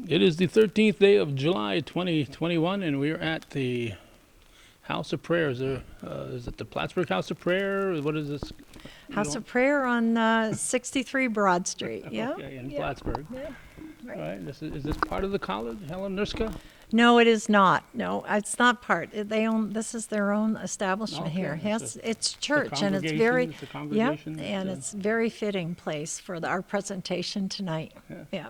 It is the 13th day of July 2021, and we're at the House of Prayer. Is it the Plattsburgh House of Prayer? What is this? House of Prayer on 63 Broad Street. Yeah. Okay, in Plattsburgh. Yeah. All right. Is this part of the college, Helen Nurska? No, it is not. No, it's not part. They own. This is their own establishment Okay, here. it's Yes, it's church, and it's very. It's a Yep, congregation. and it's very fitting place for our presentation tonight. Yeah. Yeah.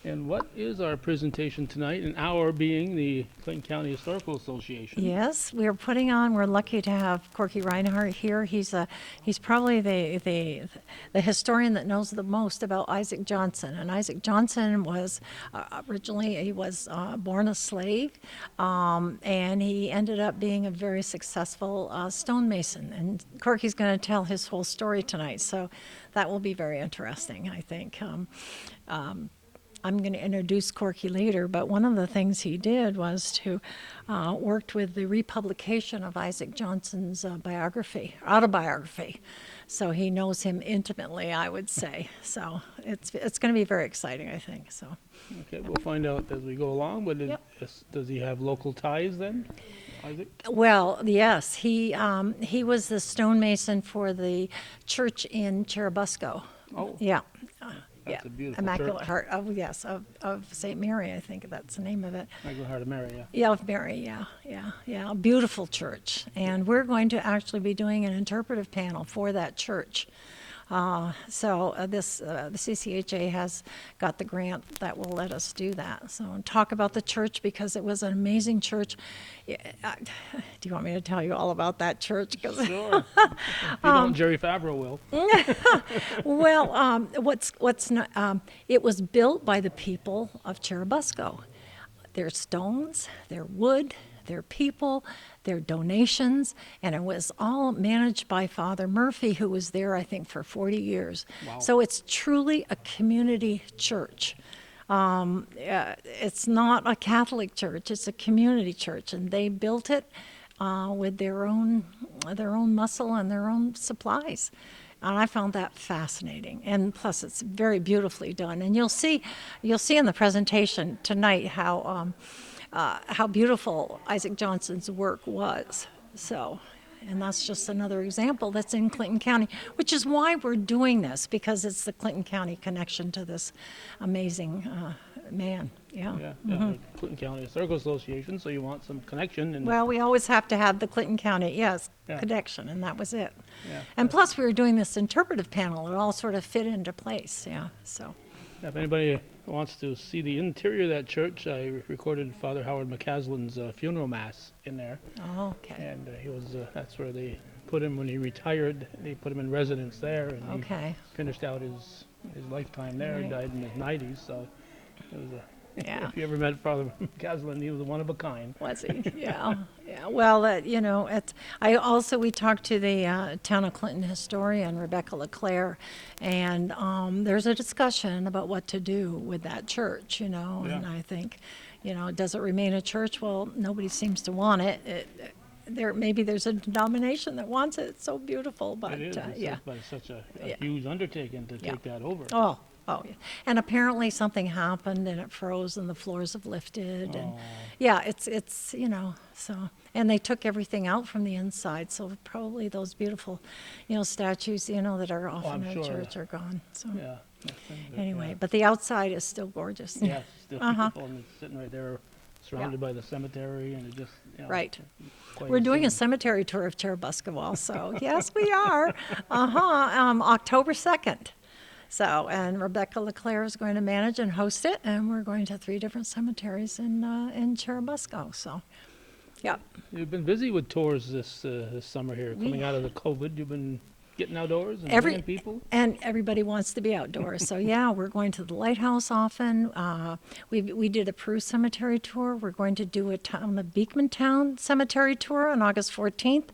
And what is our presentation tonight? An hour being the Clinton County Historical Association. Yes, we're putting on. We're lucky to have Corky Reinhart here. He's probably the historian that knows the most about Isaac Johnson. And Isaac Johnson was originally he was born a slave, and he ended up being a very successful stonemason. And Corky's going to tell his whole story tonight, so that will be very interesting, I think. I'm going to introduce Corky later, but one of the things he did was to worked with the republication of Isaac Johnson's autobiography. So he knows him intimately, I would say. So it's going to be very exciting, I think. So. Okay, we'll find out as we go along. But Yep. does he have local ties then, Isaac? Well, yes, he was the stonemason for the church in Jeribusco. Oh. Yeah. That's a beautiful Immaculate church. Heart of St. Mary, I think that's the name of it. Immaculate Heart of Mary, yeah. Yeah, of Mary, yeah. A beautiful church. And we're going to actually be doing an interpretive panel for that church. The CCHA has got the grant that will let us do that. So talk about the church because it was an amazing church. Yeah, do you want me to tell you all about that church? 'Cause Sure. If you don't, Jerry Favreau will. well, it was built by the people of Jeribusco. Their stones, their wood, their people, their donations, and it was all managed by Father Murphy, who was there, I think, for 40 years. Wow. So it's truly a community church. It's not a Catholic church; it's a community church, and they built it with their own muscle and their own supplies. And I found that fascinating, and plus it's very beautifully done. And you'll see in the presentation tonight how beautiful Isaac Johnson's work was. So, and that's just another example that's in Clinton County, which is why we're doing this, because it's the Clinton County connection to this amazing man. Yeah. Clinton County Historical Association, so you want some connection. And Well, we always have to have the Clinton County, Yeah. connection, and that was it. Yeah. And plus, we were doing this interpretive panel. It all sort of fit into place, so. If anybody wants to see the interior of that church, I recorded Father Howard McCaslin's funeral mass in there. Oh, okay. And he was, that's where they put him when he retired. They put him in residence there, and Okay. he finished out his lifetime there. He Right. died in his 90s, so it was Yeah. if you ever met Father McCaslin, he was one of a kind. Was he? Yeah. Well, we talked to the town of Clinton historian, Rebecca LeClaire, and there's a discussion about what to do with that church, and Yeah. I think, does it remain a church? Well, nobody seems to want it. Maybe there's a denomination that wants it. It's so beautiful, but It is. yeah. But it's such a Yeah. huge undertaking to Yeah. take that over. Oh, yeah. And apparently something happened and it froze and the floors have lifted. And Oh. yeah, it's so, and they took everything out from the inside. So probably those beautiful, statues, that are often I'm in a sure. church are gone. So Yeah. that's been good, anyway, yeah. but the outside is still gorgeous. Yeah, it's still Uh-huh. beautiful, and it's sitting right there, surrounded by the cemetery, and it just Right. quite We're doing a scene. cemetery tour of Jeribusco also. Yes, we are. October 2nd. So, and Rebecca LeClaire is going to manage and host it, and we're going to 3 different cemeteries in Jeribusco. So, yeah. You've been busy with tours this summer here, coming out of the COVID. You've been getting outdoors and bringing people. And everybody wants to be outdoors. So yeah, we're going to the lighthouse often. We did a Peru cemetery tour. We're going to do the Beekmantown cemetery tour on August 14th.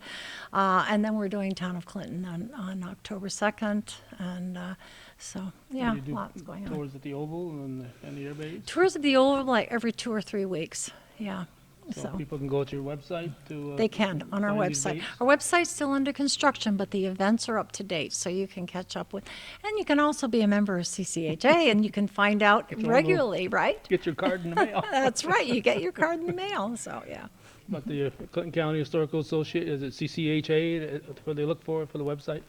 And then we're doing Town of Clinton on October 2nd. And so, yeah, You do lots going on. Tours at the Oval and the Air Base. Tours of the Oval like every 2 or 3 weeks. Yeah. So So people can go to your website to. they can on our find these website. dates? Our website's still under construction, but the events are up to date, so you can catch up with. And you can also be a member of CCHA, and you can find out your own little- regularly, right? Get your card in the mail. That's right. You get your card in the mail. So yeah. But the Clinton County Historical Association, is it CCHA, what they look for the website?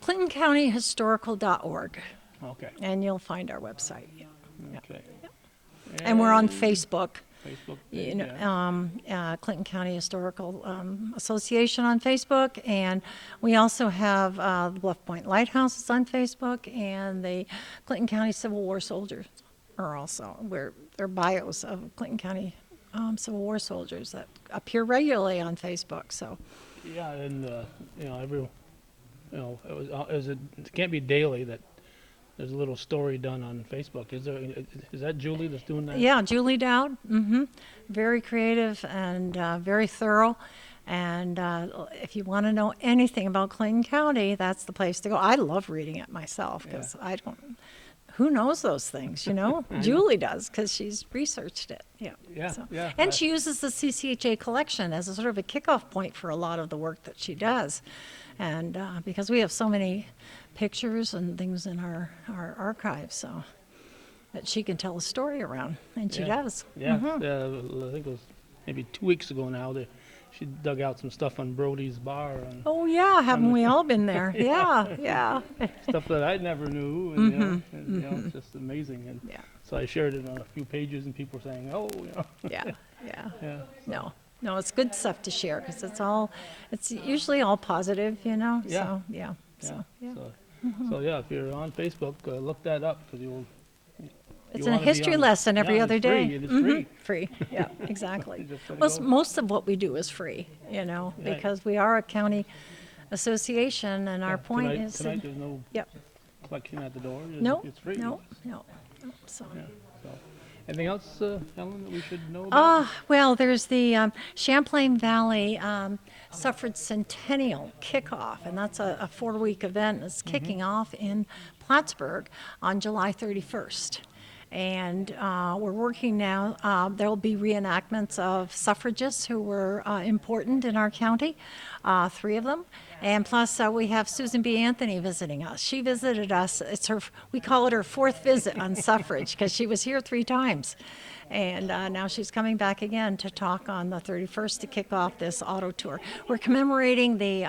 ClintonCountyHistorical.org, Okay, and you'll find our website. Yeah. okay. And we're on Facebook. Facebook. You know, yeah. Clinton County Historical Association on Facebook, and we also have the Bluff Point Lighthouse is on Facebook, and the Clinton County Civil War soldiers are also where their bios of Clinton County Civil War soldiers that appear regularly on Facebook. So Yeah, and, it can't be daily that there's a little story done on Facebook. Is that Julie that's doing that? yeah, Julie Dowd, very creative and very thorough. And if you want to know anything about Clinton County, that's the place to go. I love reading it myself because I don't. Who knows those things, you know? Julie does because she's researched it. Yeah. Yeah, yeah. And she uses the CCHA collection as a sort of a kickoff point for a lot of the work that she does. And because we have so many pictures and things in our archives, so that she can tell a story around, and she Yeah. does. Yeah, I think it was maybe 2 weeks ago now. She dug out some stuff on Brody's Bar and Oh yeah, haven't we all been there? Yeah, yeah. stuff that I never knew. And, it's just amazing. And Yeah. so I shared it on a few pages, and people were saying, "Oh, Yeah, yeah. yeah." No, it's good stuff to share because it's usually all positive, you know? Yeah. So, yeah. So, yeah. So yeah, if you're on Facebook, look that up because It's a history lesson every other day. Free. It is free. Free, yeah, exactly. You just gotta Well, go. most of what we do is free, you know, Yeah. because we are a county association, and our point tonight, is. tonight there's no Yep. collection at the door. No, It's free. no. So. Yeah, so. Anything else, Helen, that we should know about? Well, there's the Champlain Valley Suffrage Centennial kickoff, and that's a 4-week event. It's kicking off in Plattsburgh on July 31st. And we're working now, there'll be reenactments of suffragists who were important in our county, 3 of them. And plus, we have Susan B. Anthony visiting us. She visited us, we call it her 4th visit on suffrage, because she was here 3 times. And now she's coming back again to talk on the 31st to kick off this auto tour. We're commemorating the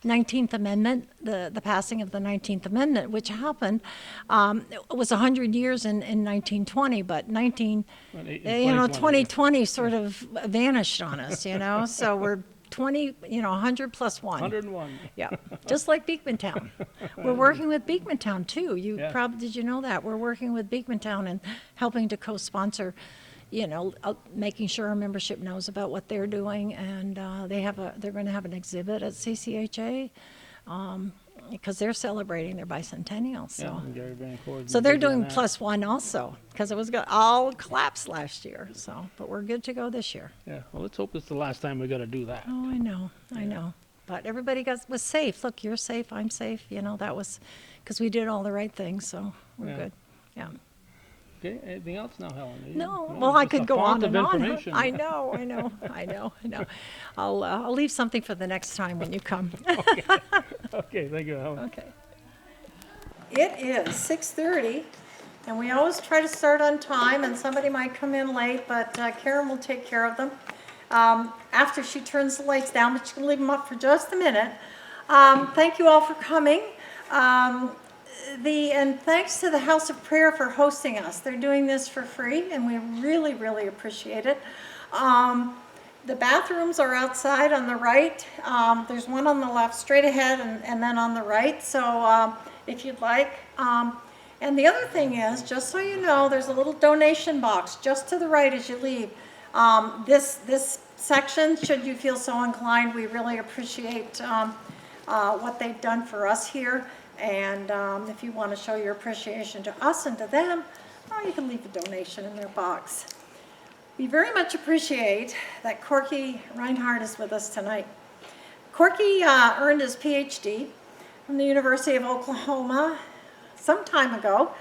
19th Amendment, the passing of the 19th Amendment, which happened, it was 100 years in 1920, but 2020 sort of vanished on us, you know? So we're 100 plus 1. 101. Yeah, just like Beekmantown. We're working with Beekmantown too. Yeah. Did you know that? We're working with Beekmantown and helping to co-sponsor, making sure our membership knows about what they're doing, and they're going to have an exhibit at CCHA because they're celebrating their bicentennial. So. Yeah, and Gary Van Core's So been they're busy on doing that. +1 also, because it was all collapsed last year. So, but we're good to go this year. Yeah, well, let's hope it's the last time we got to do that. Oh, I know. But everybody was safe. Look, you're safe, I'm safe. That was because we did all the right things, so we're Yeah. good. Yeah. Okay, anything else now, Helen? No, well, I just could a go on font and of on. information. I know. I'll leave something for the next time when you come. Okay, thank you, Helen. Okay. It is 6:30, and we always try to start on time, and somebody might come in late, but Karen will take care of them after she turns the lights down, but you can leave them up for just a minute. Thank you all for coming. And thanks to the House of Prayer for hosting us. They're doing this for free, and we really, really appreciate it. The bathrooms are outside on the right. There's one on the left, straight ahead, and then on the right. So if you'd like. And the other thing is, just so you know, there's a little donation box just to the right as you leave. This section, should you feel so inclined, we really appreciate what they've done for us here. And if you want to show your appreciation to us and to them, you can leave a donation in their box. We very much appreciate that Corky Reinhart is with us tonight. Corky earned his PhD from the University of Oklahoma some time ago,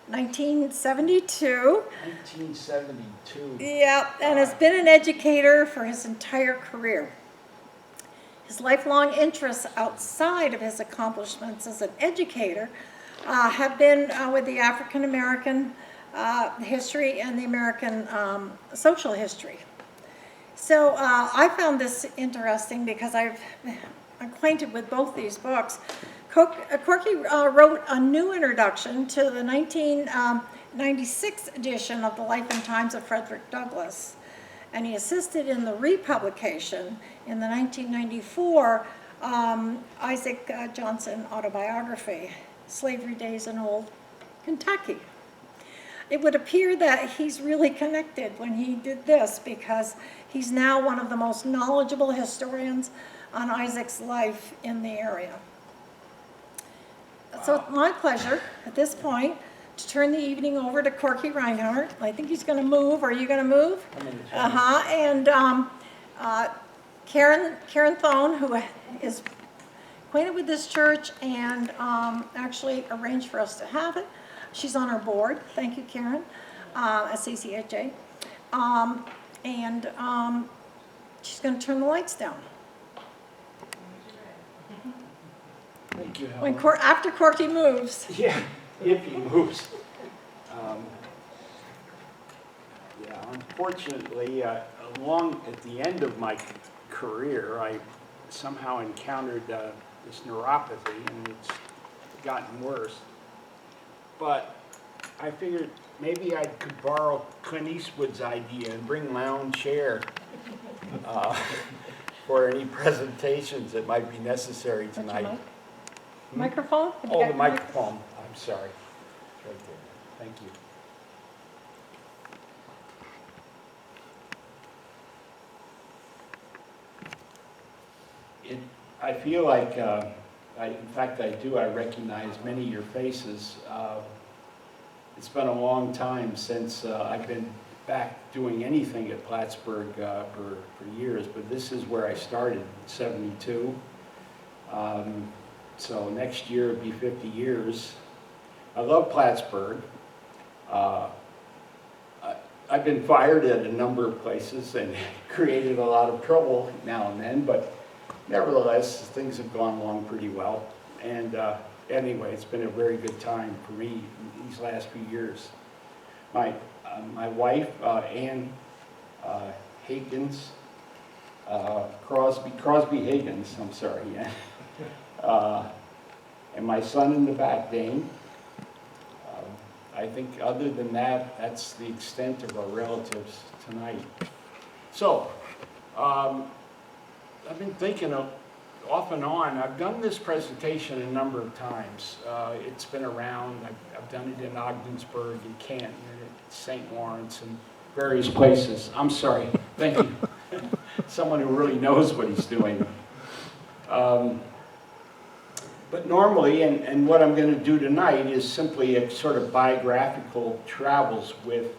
1972. 1972. Yeah, and has been an educator for his entire career. His lifelong interests outside of his accomplishments as an educator have been with the African American history and the American social history. So I found this interesting because I'm acquainted with both these books. Corky wrote a new introduction to the 1996 edition of The Life and Times of Frederick Douglass, and he assisted in the republication in the 1994 Isaac Johnson autobiography, Slavery Days in Old Kentucky. It would appear that he's really connected when he did this because he's now one of the most knowledgeable historians on Isaac's life in the area. So it's my pleasure at this point to turn the evening over to Corky Reinhart. I think he's going to move. Are you going to move? I'm going to try. And Karen Thone, who is acquainted with this church and actually arranged for us to have it. She's on our board. Thank you, Karen, at CCHA. She's going to turn the lights down. Thank you, Helen. After Corky moves. Yeah, if he moves. Yeah, unfortunately, along at the end of my career, I somehow encountered this neuropathy, and it's gotten worse. But I figured maybe I could borrow Clint Eastwood's idea and bring my own chair for any presentations that might be necessary tonight. Microphone? Have you Oh, got the your microphone. I'm sorry. It's right there. Thank you. I feel like, in fact I do, I recognize many of your faces. It's been a long time since I've been back doing anything at Plattsburgh for years, but this is where I started, 72. So next year it'll be 50 years. I love Plattsburgh. I've been fired at a number of places and created a lot of trouble now and then, but nevertheless, things have gone along pretty well. And anyway, it's been a very good time for me these last few years. My wife, Ann Higgins, Crosby Higgins, I'm sorry, and my son in the back, Dane. I think other than that, that's the extent of our relatives tonight. So, I've been thinking of, off and on, I've done this presentation a number of times. It's been around, I've done it in Ogdensburg, in Canton, and at St. Lawrence, and various places. I'm sorry, thank you. Someone who really knows what he's doing. But normally, and what I'm going to do tonight is simply a sort of biographical travels with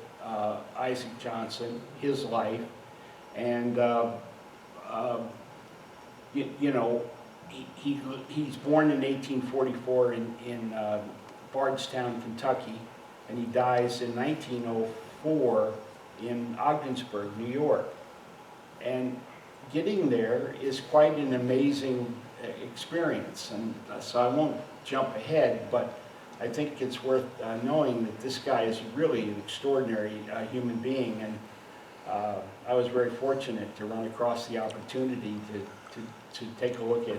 Isaac Johnson, his life, and you know, he's born in 1844 in Bardstown, Kentucky, and he dies in 1904 in Ogdensburg, New York. And getting there is quite an amazing experience, and so I won't jump ahead, but I think it's worth knowing that this guy is really an extraordinary human being, and I was very fortunate to run across the opportunity to take a look at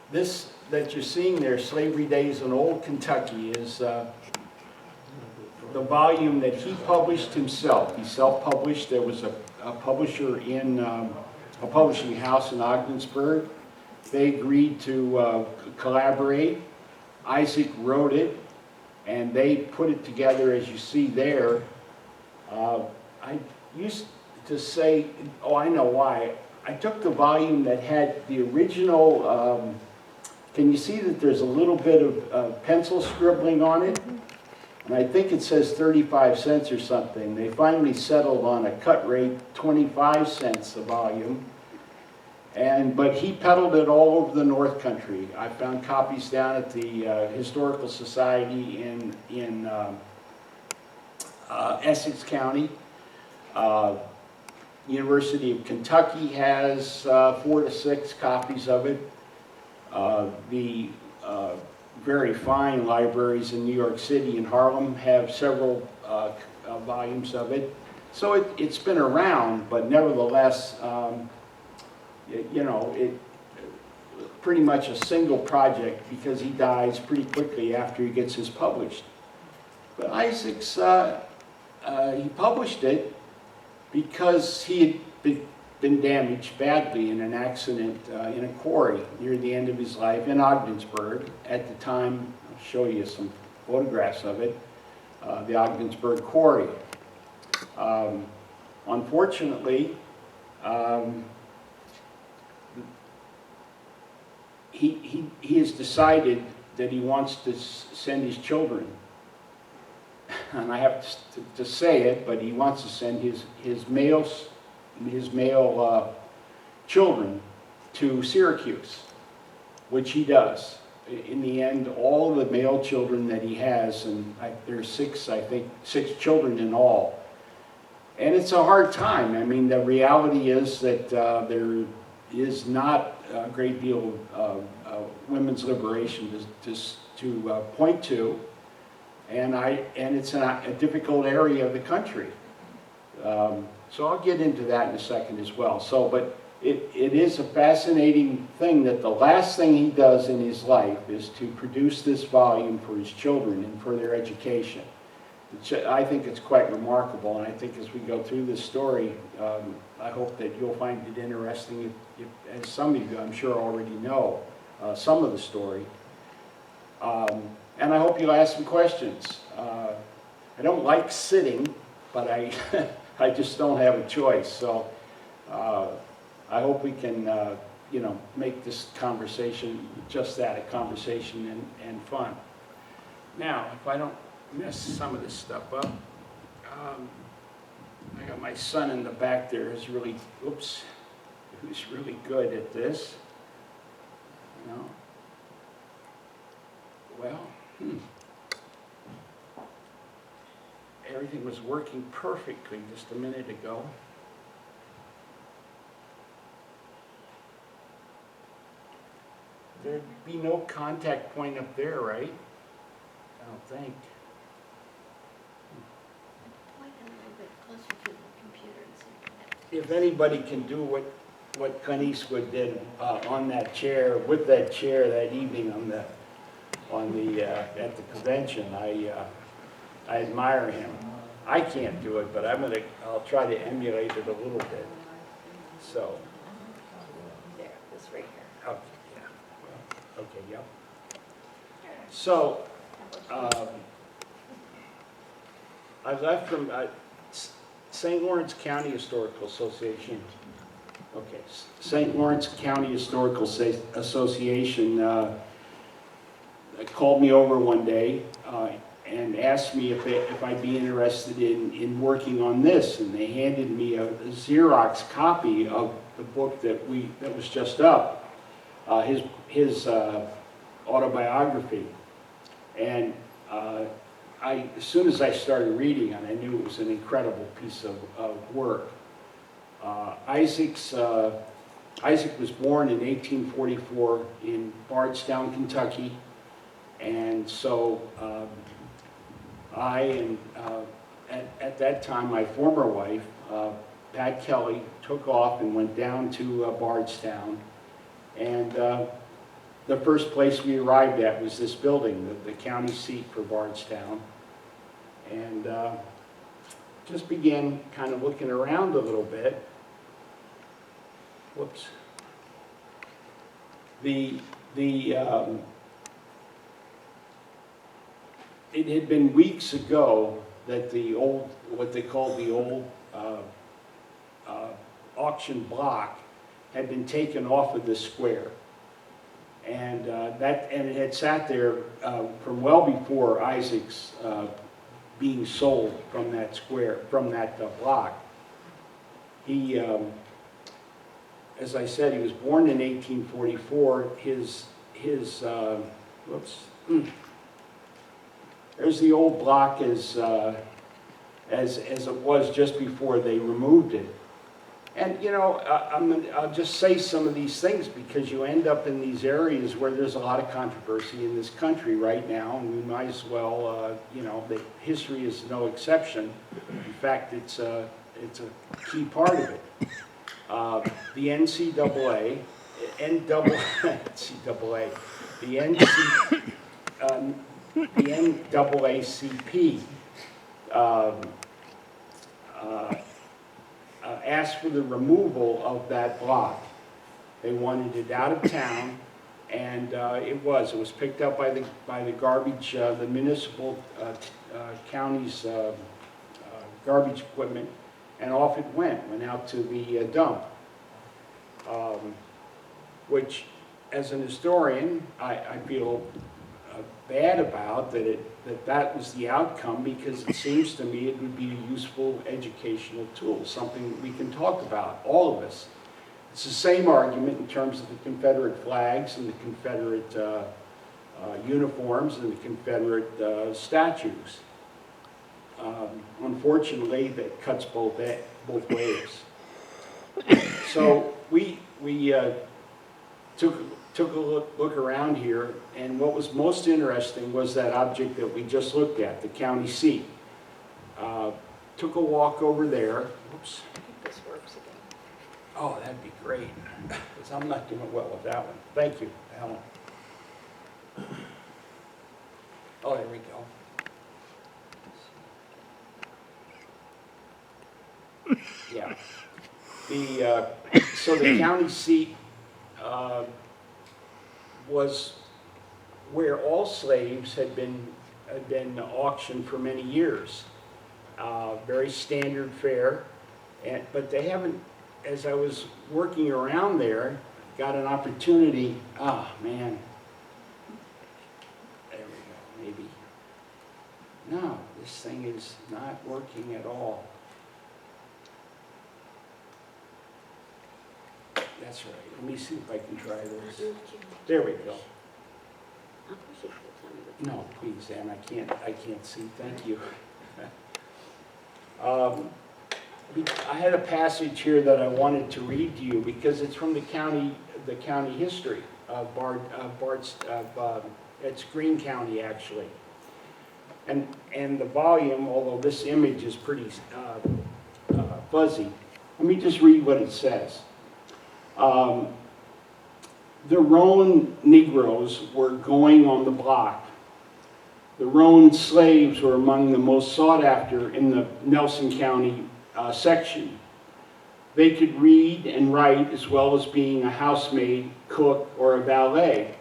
this that you're seeing there, Slavery Days in Old Kentucky, is the volume that he published himself. He self-published. There was a publisher in a publishing house in Ogdensburg. They agreed to collaborate. Isaac wrote it, and they put it together as you see there. I used to say, oh, I know why. I took the volume that had the original, can you see that there's a little bit of pencil scribbling on it? And I think it says 35 cents or something. They finally settled on a cut rate, 25 cents a volume. But he peddled it all over the North Country. I found copies down at the Historical Society in Essex County. University of Kentucky has 4 to 6 copies of it. The very fine libraries in New York City and Harlem have several volumes of it. So it's been around, but nevertheless, it pretty much a single project because he dies pretty quickly after he gets his published. But Isaacs, he published it because he had been damaged badly in an accident in a quarry near the end of his life in Ogdensburg. At the time, I'll show you some photographs of it, the Ogdensburg quarry. Unfortunately, he has decided that he wants to send his children, and I have to say it, but he wants to send his male children to Syracuse, which he does. In the end, all of the male children that he has, and there's 6 children in all. And it's a hard time. I mean, the reality is that there is not a great deal of women's liberation to point to, and it's a difficult area of the country. So I'll get into that in a second as well. But it is a fascinating thing that the last thing he does in his life is to produce this volume for his children and for their education. I think it's quite remarkable, and I think as we go through this story, I hope that you'll find it interesting, as some of you, I'm sure, already know some of the story. And I hope you'll ask some questions. I don't like sitting, but I just don't have a choice. So I hope we can, make this conversation just that, a conversation and fun. Now, if I don't mess some of this stuff up, I got my son in the back there who's really good at this. Well, everything was working perfectly just a minute ago. There'd be no contact point up there, right? I don't think. Point a little bit closer to the computer and see If anybody can do what Clint Eastwood did on that chair, with that chair that evening at the convention, I admire him. I can't do it, but I'll try to emulate it a little bit. So. there, this right here. Okay, yeah. Well, okay, yep. So, I left from St. Lawrence County Historical Association. Okay, St. Lawrence County Historical Association called me over one day and asked me if I'd be interested in working on this, and they handed me a Xerox copy of the book that was just up, his autobiography, and as soon as I started reading it, I knew it was an incredible piece of work. Isaac was born in 1844 in Bardstown, Kentucky, and so I and at that time my former wife, Pat Kelly, took off and went down to Bardstown, and the first place we arrived at was this building, the county seat for Bardstown, and just began kind of looking around a little bit. Whoops. It had been weeks ago that what they called the old auction block had been taken off of the square. And it had sat there from well before Isaac's being sold from that square, from that block. as I said, he was born in 1844. There's the old block as it was just before they removed it. And you know, I'll just say some of these things because you end up in these areas where there's a lot of controversy in this country right now, and we might as well, you know, the history is no exception. In fact, it's a key part of it. The NCAA, the NAACP asked for the removal of that block. They wanted it out of town, and it was picked up by the garbage, the municipal county's garbage equipment, and off it went out to the dump. Which, as an historian, I feel bad about that was the outcome, because it seems to me it would be a useful educational tool, something that we can talk about, all of us. It's the same argument in terms of the Confederate flags and the Confederate uniforms and the Confederate statues. Unfortunately, that cuts both ways. So we took a look around here, and what was most interesting was that object that we just looked at, the county seat. Took a walk over there. Oops. I think this works again. Oh, that'd be great, because I'm not doing well with that one. Thank you, Helen. Oh, there we go. Yeah. So the county seat was where all slaves had been auctioned for many years. Very standard fare, but they haven't, as I was working around there, got an opportunity. Ah, man. There we go, maybe. No, this thing is not working at all. That's right. Let me see if I can try this. There we go. No, please, Ann, I can't see. Thank you. I had a passage here that I wanted to read to you because it's from the county history of it's Greene County actually, and the volume, although this image is pretty fuzzy. Let me just read what it says. The Roan Negroes were going on the block. The Roan slaves were among the most sought after in the Nelson County section. They could read and write as well as being a housemaid, cook, or a valet.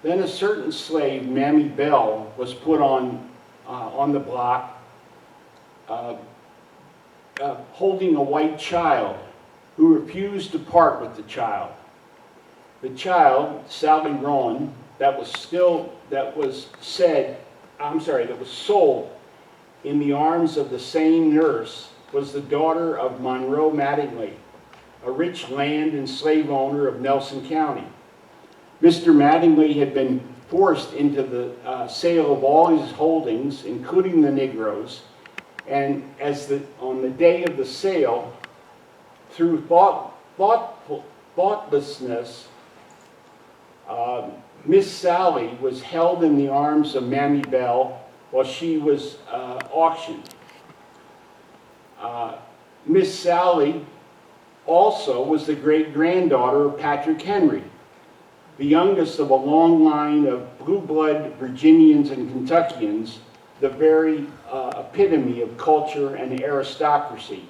Then a certain slave, Mammy Bell, was put on the block holding a white child who refused to part with the child. The child, Sally Rowan, that was sold in the arms of the same nurse, was the daughter of Monroe Mattingly, a rich land and slave owner of Nelson County. Mr. Mattingly had been forced into the sale of all his holdings, including the Negroes, and on the day of the sale, through thoughtlessness, Miss Sally was held in the arms of Mammy Bell while she was auctioned. Miss Sally also was the great-granddaughter of Patrick Henry, the youngest of a long line of blue-blood Virginians and Kentuckians, the very epitome of culture and aristocracy.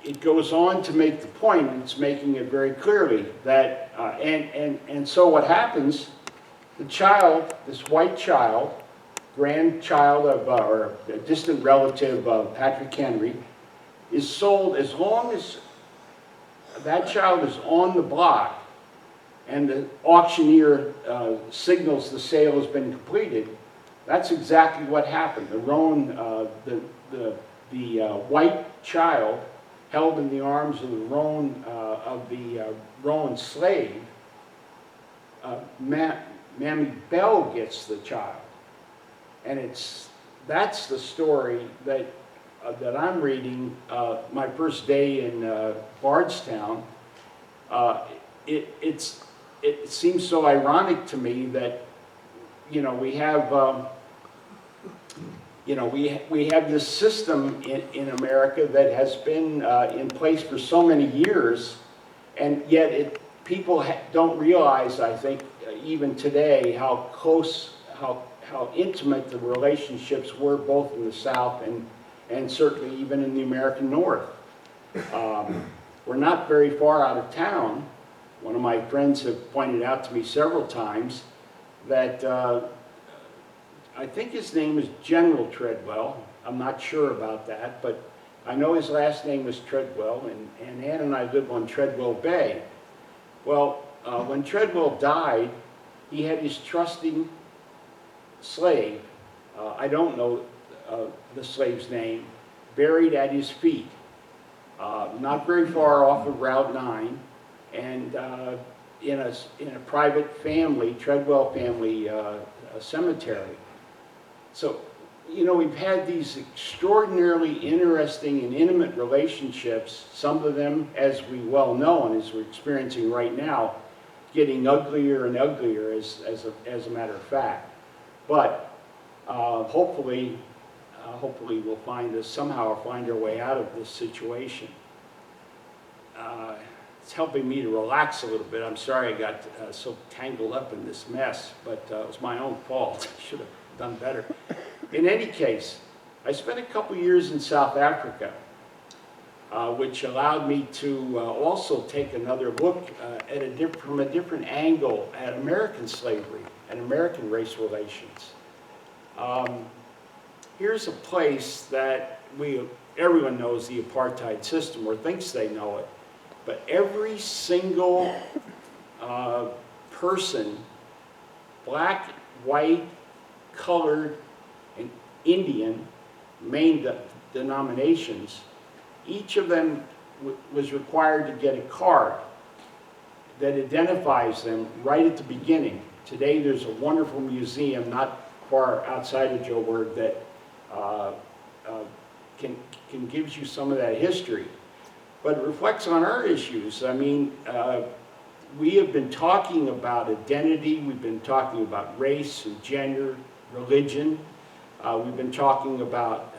It goes on to make the point, and it's making it very clearly, that, and so what happens, the child, this white child, grandchild of, or a distant relative of Patrick Henry, is sold as long as that child is on the block and the auctioneer signals the sale has been completed. That's exactly what happened. The white child held in the arms of the Rowan slave, Mammy Bell gets the child. And that's the story that I'm reading my first day in Bardstown. It seems so ironic to me that, we have, we have this system in America that has been in place for so many years, and yet people don't realize, I think, even today, how close, how intimate the relationships were both in the South and certainly even in the American North. We're not very far out of town. One of my friends have pointed out to me several times that I think his name is General Treadwell. I'm not sure about that, but I know his last name was Treadwell, and Ann and I live on Treadwell Bay. Well, when Treadwell died, he had his trusting slave, I don't know the slave's name, buried at his feet, not very far off of Route 9, and in a private family, Treadwell family cemetery. So, we've had these extraordinarily interesting and intimate relationships, some of them, as we well know and as we're experiencing right now, getting uglier and uglier as a matter of fact. But hopefully we'll somehow find our way out of this situation. It's helping me to relax a little bit. I'm sorry I got so tangled up in this mess, but it was my own fault. I should have done better. In any case, I spent a couple years in South Africa, which allowed me to also take another look from a different angle at American slavery and American race relations. Here's a place that everyone knows the Apartheid System, or thinks they know it, but every single person, black, white, colored, and Indian, main denominations, each of them was required to get a card that identifies them right at the beginning. Today there's a wonderful museum not far outside of Joburg that can gives you some of that history. But it reflects on our issues. I mean, we have been talking about identity, we've been talking about race and gender, religion. We've been talking about,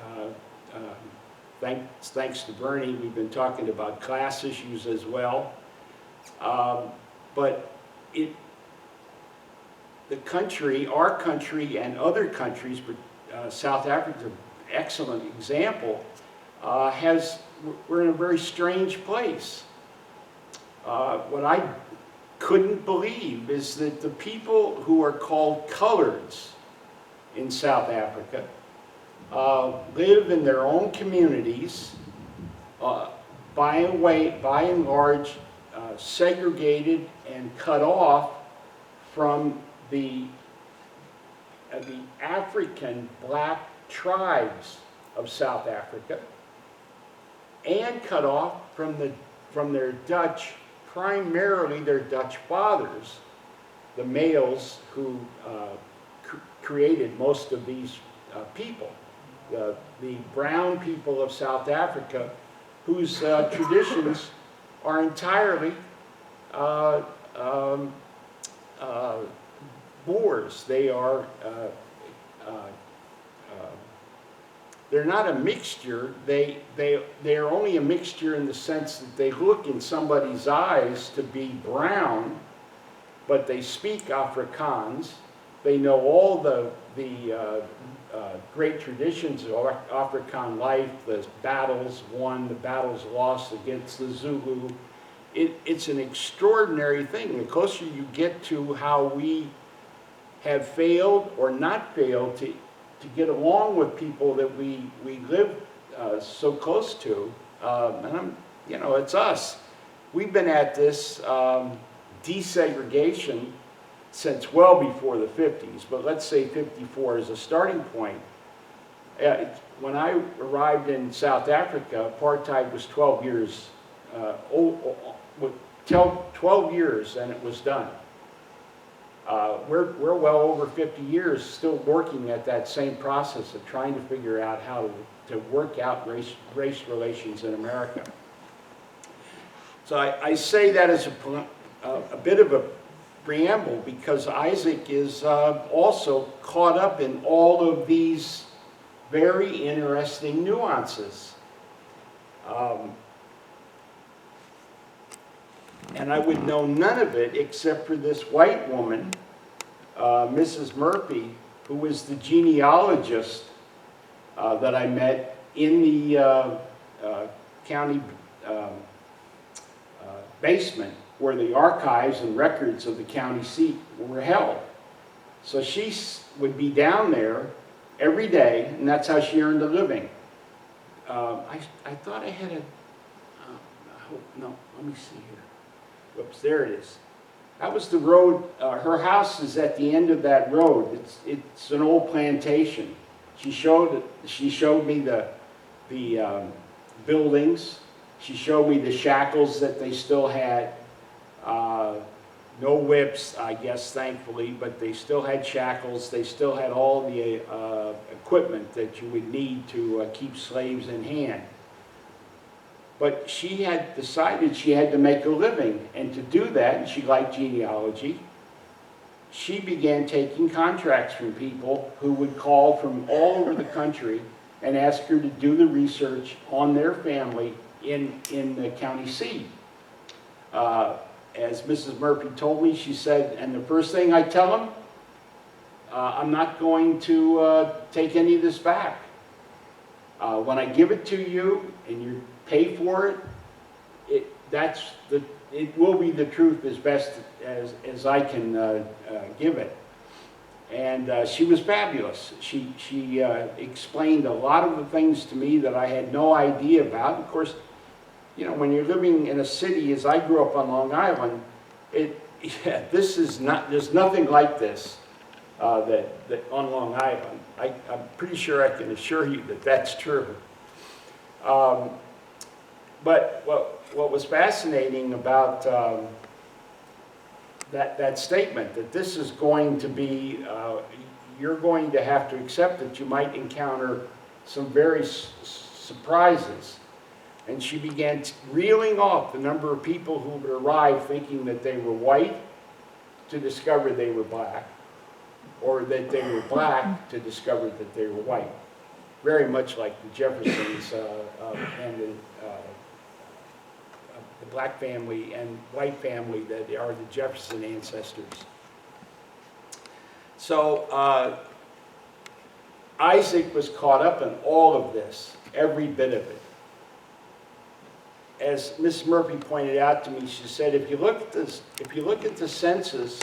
thanks to Bernie, we've been talking about class issues as well. But the country, our country and other countries, but South Africa, excellent example, we're in a very strange place. What I couldn't believe is that the people who are called coloreds in South Africa live in their own communities, by and large segregated and cut off from the African black tribes of South Africa, and cut off from their Dutch, primarily their Dutch fathers, the males who created most of these people, the brown people of South Africa, whose traditions are entirely Boers. They are they're not a mixture. They are only a mixture in the sense that they look in somebody's eyes to be brown, but they speak Afrikaans. They know all the great traditions of Afrikaan life, the battles won, the battles lost against the Zulu. It's an extraordinary thing. The closer you get to how we have failed or not failed to get along with people that we live so close to, and it's us. We've been at this desegregation since well before the 50s, but let's say 54 is a starting point. When I arrived in South Africa, apartheid was 12 years, 12 years and it was done. We're well over 50 years still working at that same process of trying to figure out how to work out race relations in America. So I say that as a bit of a preamble because Isaac is also caught up in all of these very interesting nuances. And I would know none of it except for this white woman, Mrs. Murphy, who was the genealogist that I met in the county basement where the archives and records of the county seat were held. So she would be down there every day, and that's how she earned a living. I thought I had a, no, let me see here. Whoops, there it is. That was the road, her house is at the end of that road. It's an old plantation. She showed me the buildings. She showed me the shackles that they still had. No whips, I guess, thankfully, but they still had shackles. They still had all the equipment that you would need to keep slaves in hand. But she had decided she had to make a living, and to do that, and she liked genealogy, she began taking contracts from people who would call from all over the country and ask her to do the research on their family in the county seat. As Mrs. Murphy told me, she said, and the first thing I tell them, I'm not going to take any of this back. When I give it to you and you pay for it, it will be the truth as best as I can give it. And she was fabulous. She explained a lot of the things to me that I had no idea about. Of course, you know, when you're living in a city, as I grew up on Long Island, there's nothing like this that on Long Island. I'm pretty sure I can assure you that that's true. But what was fascinating about that statement, that this is going to be, you're going to have to accept that you might encounter some very surprises. And she began reeling off the number of people who would arrive thinking that they were white to discover they were black, or that they were black to discover that they were white. Very much like the Jeffersons and the black family and white family that are the Jefferson ancestors. So Isaac was caught up in all of this, every bit of it. As Miss Murphy pointed out to me, she said, if you look at the census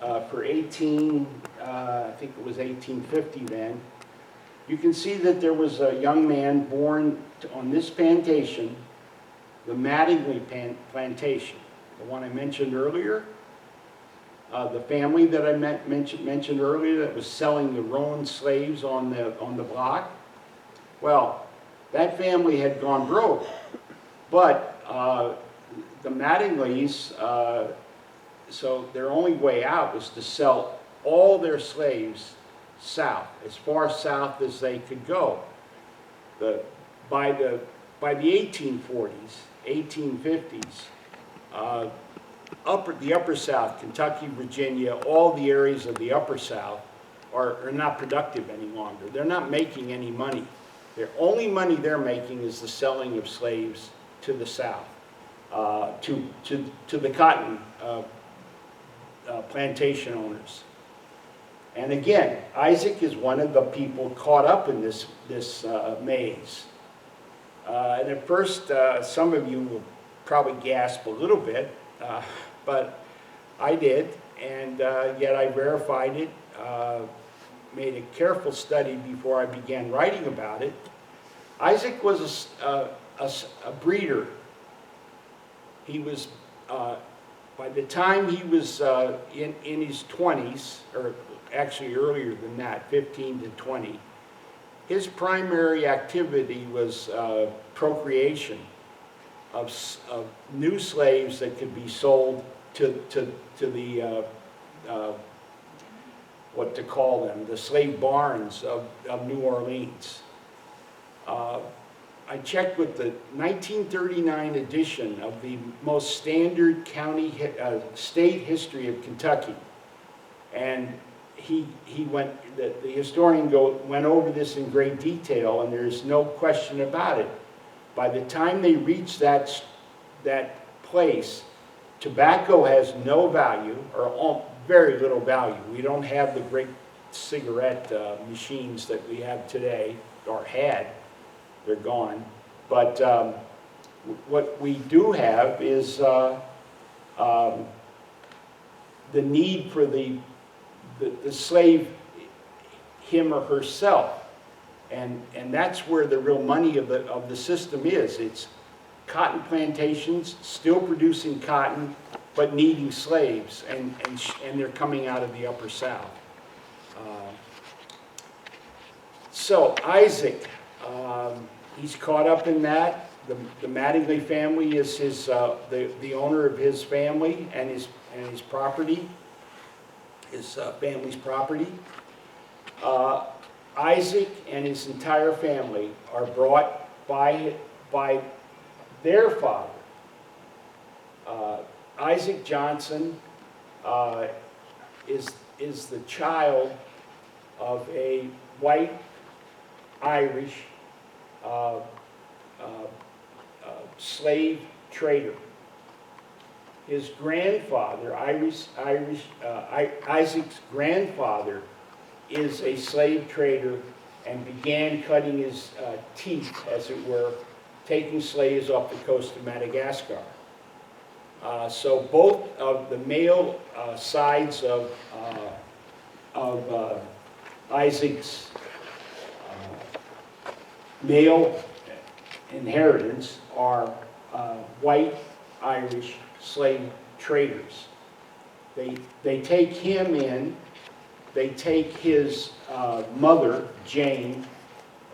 for I think it was 1850 then, you can see that there was a young man born on this plantation, the Mattingly plantation, the one I mentioned earlier. The family that I mentioned earlier that was selling the Roan slaves on the block. Well, that family had gone broke. But the Mattinglys, so their only way out was to sell all their slaves south, as far south as they could go. By the 1840s, 1850s, the upper South, Kentucky, Virginia, all the areas of the upper South are not productive any longer. They're not making any money. The only money they're making is the selling of slaves to the South, to the cotton plantation owners. And again, Isaac is one of the people caught up in this maze. And at first, some of you will probably gasp a little bit, but I did, and yet I verified it, made a careful study before I began writing about it. Isaac was a breeder. He was, by the time he was in his 20s, or actually earlier than that, 15 to 20, his primary activity was procreation of new slaves that could be sold to the, what to call them, the slave barns of New Orleans. I checked with the 1939 edition of the most standard state history of Kentucky, and the historian went over this in great detail, and there's no question about it. By the time they reach that place, tobacco has no value, or very little value. We don't have the great cigarette machines that we have today, or had. They're gone. But what we do have is the need for the slave, him or herself. And that's where the real money of the system is. It's cotton plantations, still producing cotton, but needing slaves, and they're coming out of the Upper South. So Isaac, he's caught up in that. The Mattingly family is the owner of his family and his property, his family's property. Isaac and his entire family are brought by their father. Isaac Johnson is the child of a white Irish slave trader. His grandfather, Isaac's grandfather, is a slave trader and began cutting his teeth, as it were, taking slaves off the coast of Madagascar. So both of the male sides of Isaac's male inheritance are white Irish slave traders. They take him in. They take his mother, Jane,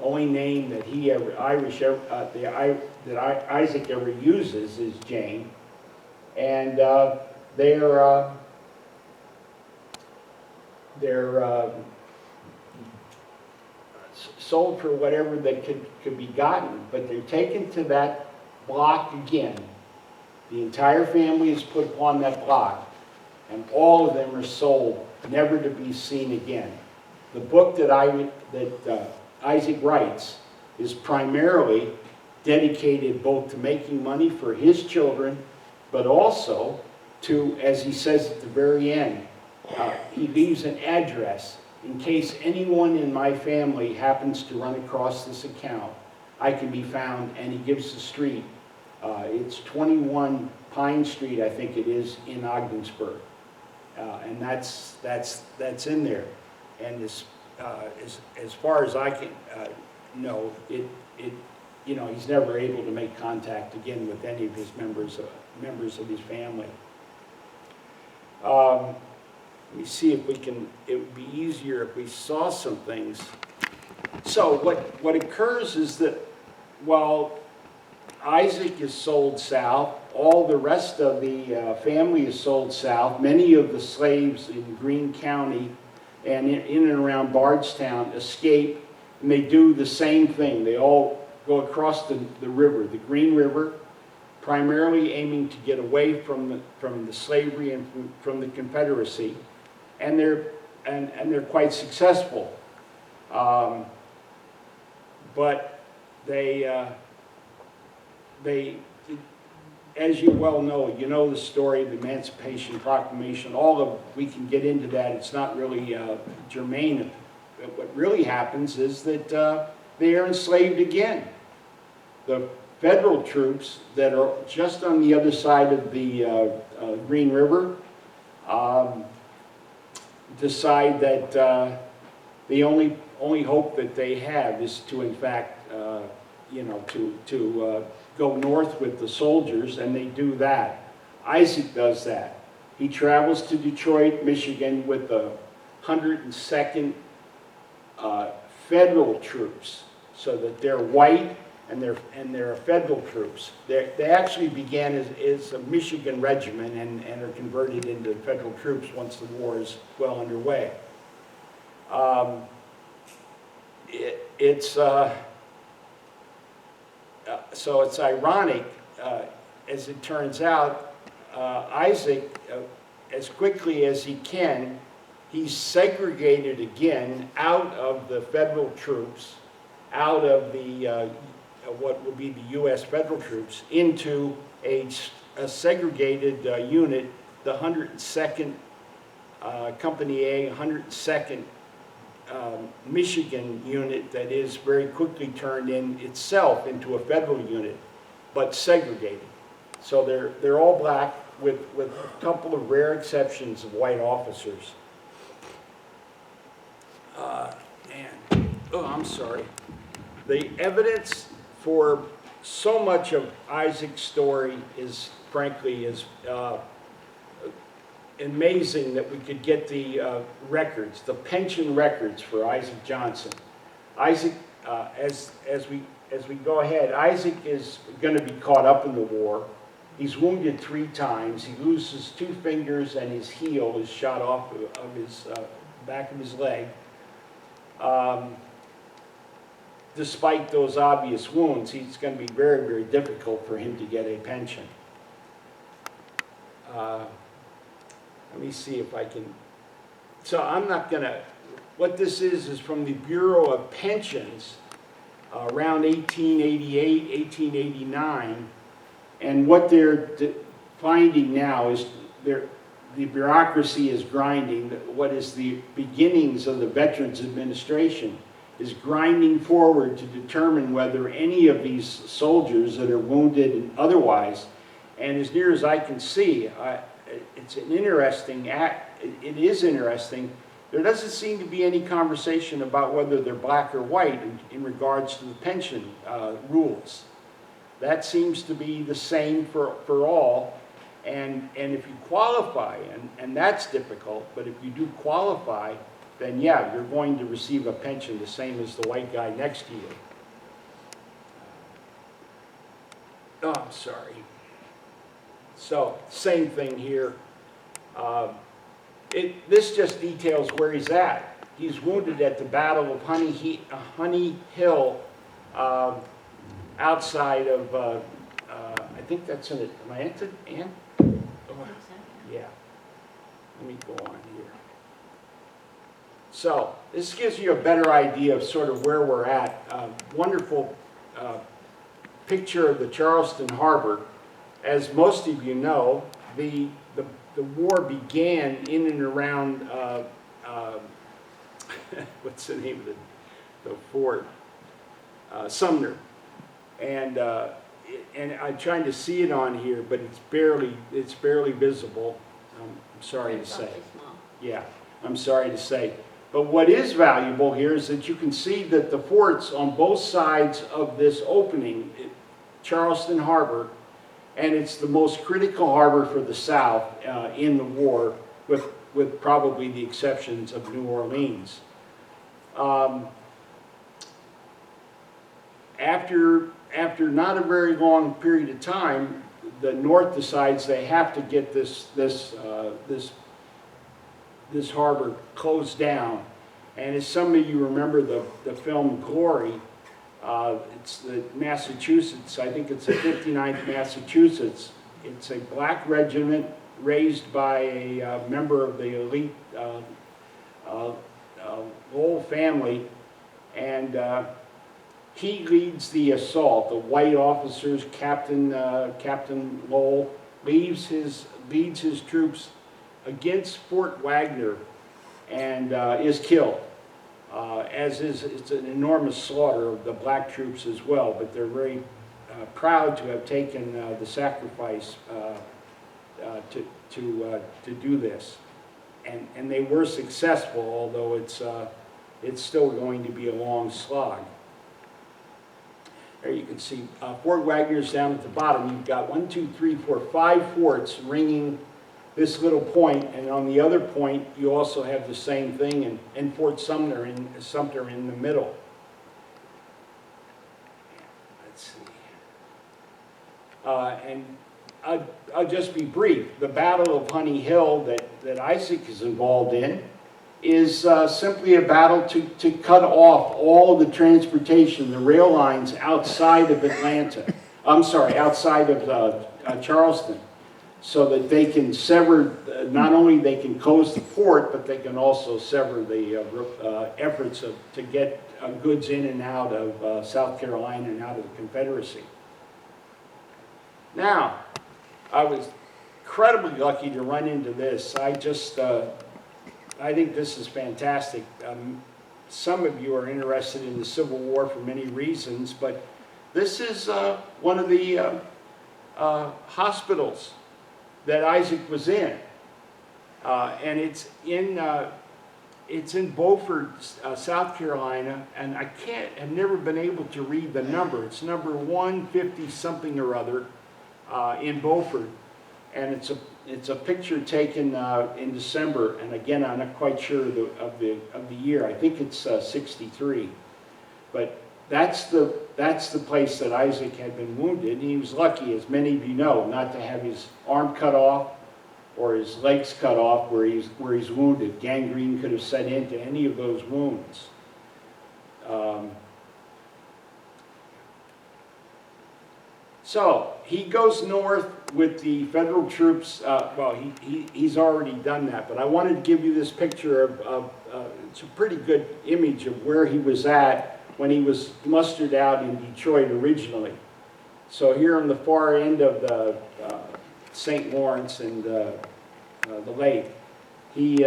only name that Isaac ever uses is Jane, and they're sold for whatever that could be gotten, but they're taken to that block again. The entire family is put upon that block, and all of them are sold, never to be seen again. The book that Isaac writes is primarily dedicated both to making money for his children, but also to, as he says at the very end, he leaves an address in case anyone in my family happens to run across this account. I can be found, and he gives the street. It's 21 Pine Street, I think it is, in Ogdensburg. And that's in there. And as far as I can know, he's never able to make contact again with any of his members of his family. Let me see if it would be easier if we saw some things. So what occurs is that while Isaac is sold south, all the rest of the family is sold south. Many of the slaves in Greene County and in and around Bardstown escape, and they do the same thing. They all go across the river, the Green River, primarily aiming to get away from the slavery and from the Confederacy, and they're quite successful. But they, as you well know, you know the story of the Emancipation Proclamation. We can get into that. It's not really germane. What really happens is that they are enslaved again. The federal troops that are just on the other side of the Green River decide that the only hope that they have is to, in fact, to go north with the soldiers, and they do that. Isaac does that. He travels to Detroit, Michigan with the 102nd federal troops, so that they're white and they're federal troops. They actually began as a Michigan regiment and are converted into federal troops once the war is well underway. So it's ironic, as it turns out, Isaac, as quickly as he can, he's segregated again out of the federal troops, out of the what will be the U.S. federal troops, into a segregated unit, the 102nd Company A, 102nd Michigan unit, that is very quickly turned in itself into a federal unit, but segregated. So they're all black with a couple of rare exceptions of white officers. I'm sorry. The evidence for so much of Isaac's story is, frankly, amazing that we could get the records, the pension records for Isaac Johnson. Isaac, as we go ahead, Isaac is going to be caught up in the war. He's wounded 3 times. He loses 2 fingers, and his heel is shot off of his back of his leg. Despite those obvious wounds, it's going to be very, very difficult for him to get a pension. Let me see if I can. So I'm not going to. What this is from the Bureau of Pensions around 1888, 1889. And what they're finding now is the bureaucracy is grinding. What is the beginnings of the Veterans Administration is grinding forward to determine whether any of these soldiers that are wounded and otherwise, and as near as I can see, it's an interesting act. It is interesting. There doesn't seem to be any conversation about whether they're black or white in regards to the pension rules. That seems to be the same for all. And if you qualify, and that's difficult, but if you do qualify, then yeah, you're going to receive a pension the same as the white guy next to you. Oh, I'm sorry. So, same thing here. This just details where he's at. He's wounded at the Battle of Honey Hill, outside of, I think that's in it. Am I into Ann? Oh, yeah. Let me go on here. So, this gives you a better idea of sort of where we're at. Wonderful picture of the Charleston Harbor. As most of you know, the war began in and around, what's the name of the fort? Sumner. And I'm trying to see it on here, but it's barely visible. I'm sorry to say. Yeah, I'm sorry to say. But what is valuable here is that you can see that the forts on both sides of this opening, Charleston Harbor, and it's the most critical harbor for the South in the war, with probably the exceptions of New Orleans. After not a very long period of time, the North decides they have to get this harbor closed down. And as some of you remember the film Glory, it's the Massachusetts, I think it's the 59th Massachusetts. It's a black regiment raised by a member of the elite Lowell family, and he leads the assault. The white officers, Captain Lowell, leads his troops against Fort Wagner and is killed. It's an enormous slaughter of the black troops as well, but they're very proud to have taken the sacrifice to do this. And they were successful, although it's still going to be a long slog. There you can see Fort Wagner's down at the bottom. You've got 1, 2, 3, 4, 5 forts ringing this little point, and on the other point, you also have the same thing, and Fort Sumter in the middle. Let's see. And I'll just be brief. The Battle of Honey Hill that Isaac is involved in is simply a battle to cut off all the transportation, the rail lines outside of Atlanta. I'm sorry, outside of Charleston, so that they can sever, not only they can close the port, but they can also sever the efforts to get goods in and out of South Carolina and out of the Confederacy. Now, I was incredibly lucky to run into this. I think this is fantastic. Some of you are interested in the Civil War for many reasons, but this is one of the hospitals that Isaac was in, and it's in Beaufort, South Carolina, and I've never been able to read the number. It's number 150 something or other in Beaufort, and it's a picture taken in December, and again, I'm not quite sure of the year. I think it's 63, but that's the place that Isaac had been wounded, and he was lucky, as many of you know, not to have his arm cut off or his legs cut off where he's wounded. Gangrene could have set into any of those wounds. So he goes north with the federal troops. Well, he's already done that, but I wanted to give you this picture of it's a pretty good image of where he was at when he was mustered out in Detroit originally. So here on the far end of the St. Lawrence and the lake, he's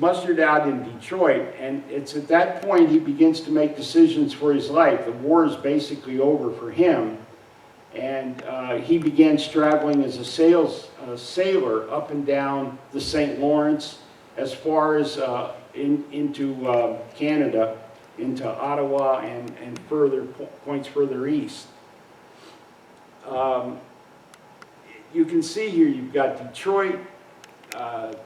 mustered out in Detroit, and it's at that point he begins to make decisions for his life. The war is basically over for him, and he begins traveling as a sailor up and down the St. Lawrence as far as into Canada, into Ottawa, and points further east. You can see here you've got Detroit,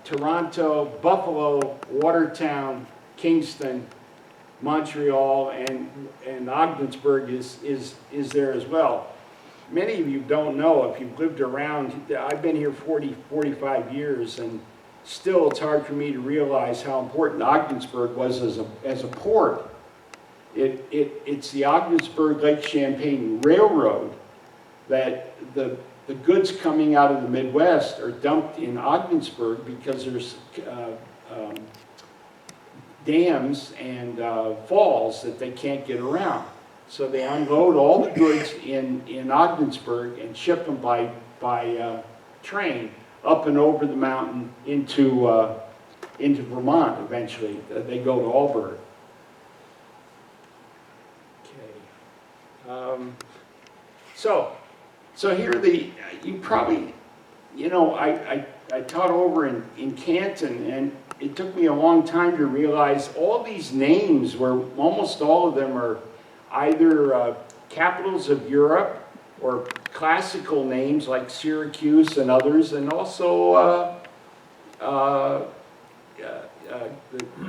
Toronto, Buffalo, Watertown, Kingston, Montreal, and Ogdensburg is there as well. Many of you don't know, if you've lived around, I've been here 45 years, and still it's hard for me to realize how important Ogdensburg was as a port. It's the Ogdensburg Lake Champlain Railroad that the goods coming out of the Midwest are dumped in Ogdensburg because there's dams and falls that they can't get around. So they unload all the goods in Ogdensburg and ship them by train up and over the mountain into Vermont eventually. They go to Auburn. Okay. So here you probably, I taught over in Canton, and it took me a long time to realize all these names where almost all of them are either capitals of Europe or classical names like Syracuse and others, and also the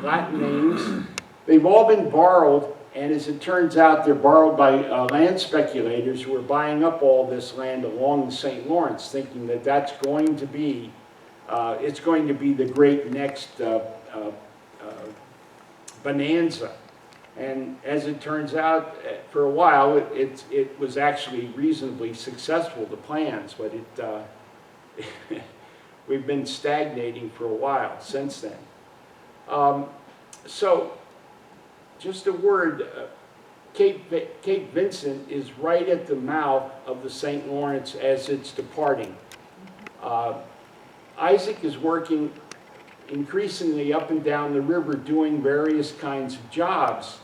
Latin names. They've all been borrowed, and as it turns out, they're borrowed by land speculators who are buying up all this land along the St. Lawrence, thinking that that's going to be, it's going to be the great next bonanza. And as it turns out, for a while, it was actually reasonably successful, the plans, but we've been stagnating for a while since then. So, just a word, Cape Vincent is right at the mouth of the St. Lawrence as it's departing. Isaac is working increasingly up and down the river doing various kinds of jobs.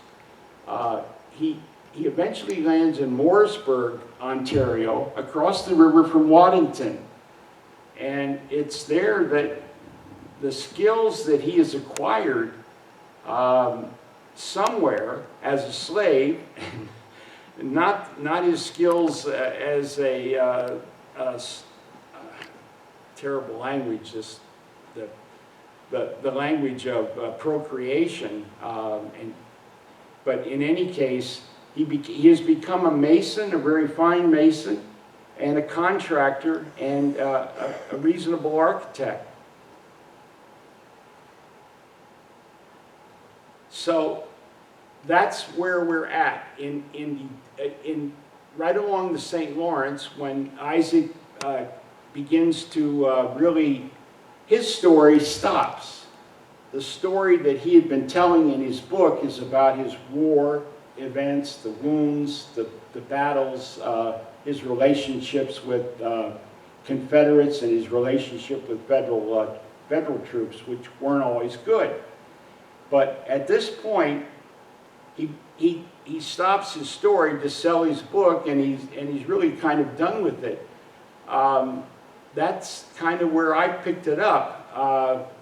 He eventually lands in Morrisburg, Ontario, across the river from Waddington. And it's there that the skills that he has acquired somewhere as a slave, not his skills as a terrible language, the language of procreation. But in any case, he has become a mason, a very fine mason, and a contractor, and a reasonable architect. So that's where we're at in right along the St. Lawrence when Isaac begins to really, his story stops. The story that he had been telling in his book is about his war events, the wounds, the battles, his relationships with Confederates, and his relationship with federal troops, which weren't always good. But at this point, he stops his story to sell his book, and he's really kind of done with it. That's kind of where I picked it up.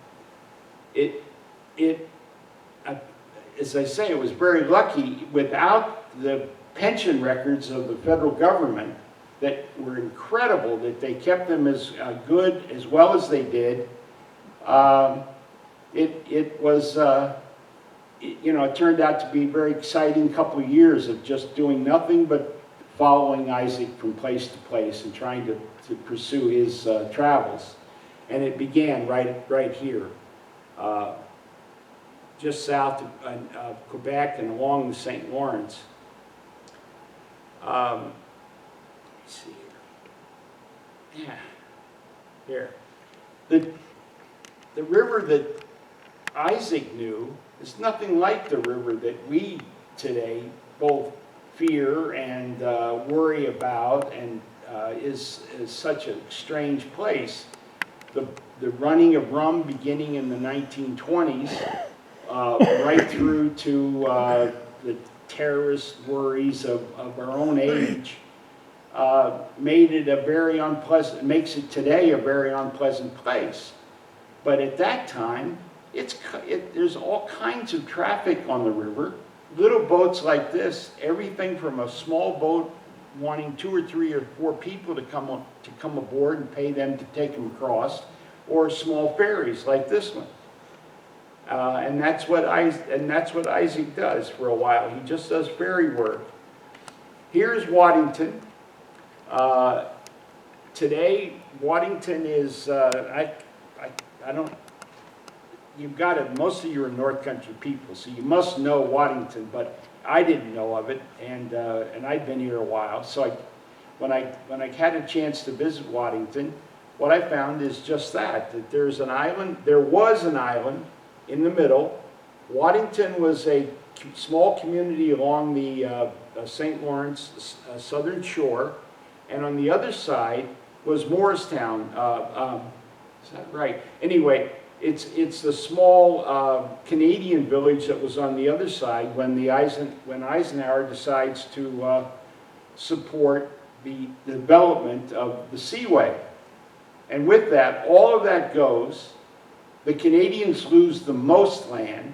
As I say, it was very lucky. Without the pension records of the federal government that were incredible, that they kept them as good as well as they did. It was, you know, it turned out to be a very exciting couple of years of just doing nothing but following Isaac from place to place and trying to pursue his travels. And it began right here, just south of Quebec and along the St. Lawrence. Let's see here. Yeah, here. The river that Isaac knew is nothing like the river that we today both fear and worry about, and is such a strange place. The running of rum beginning in the 1920s, right through to the terrorist worries of our own age, made it a very unpleasant, makes it today a very unpleasant place. But at that time, there's all kinds of traffic on the river. Little boats like this, everything from a small boat wanting 2 or 3 or 4 people to come aboard and pay them to take them across, or small ferries like this one. And that's what Isaac does for a while. He just does ferry work. Here's Waddington. Today, Waddington is I don't. You've got it. Most of you are North Country people, so you must know Waddington. But I didn't know of it, and I'd been here a while. So when I had a chance to visit Waddington, what I found is just that there's an island. There was an island in the middle. Waddington was a small community along the St. Lawrence southern shore, and on the other side was Morristown. Is that right? Anyway, it's the small Canadian village that was on the other side when Eisenhower decides to support the development of the Seaway. And with that, all of that goes. The Canadians lose the most land.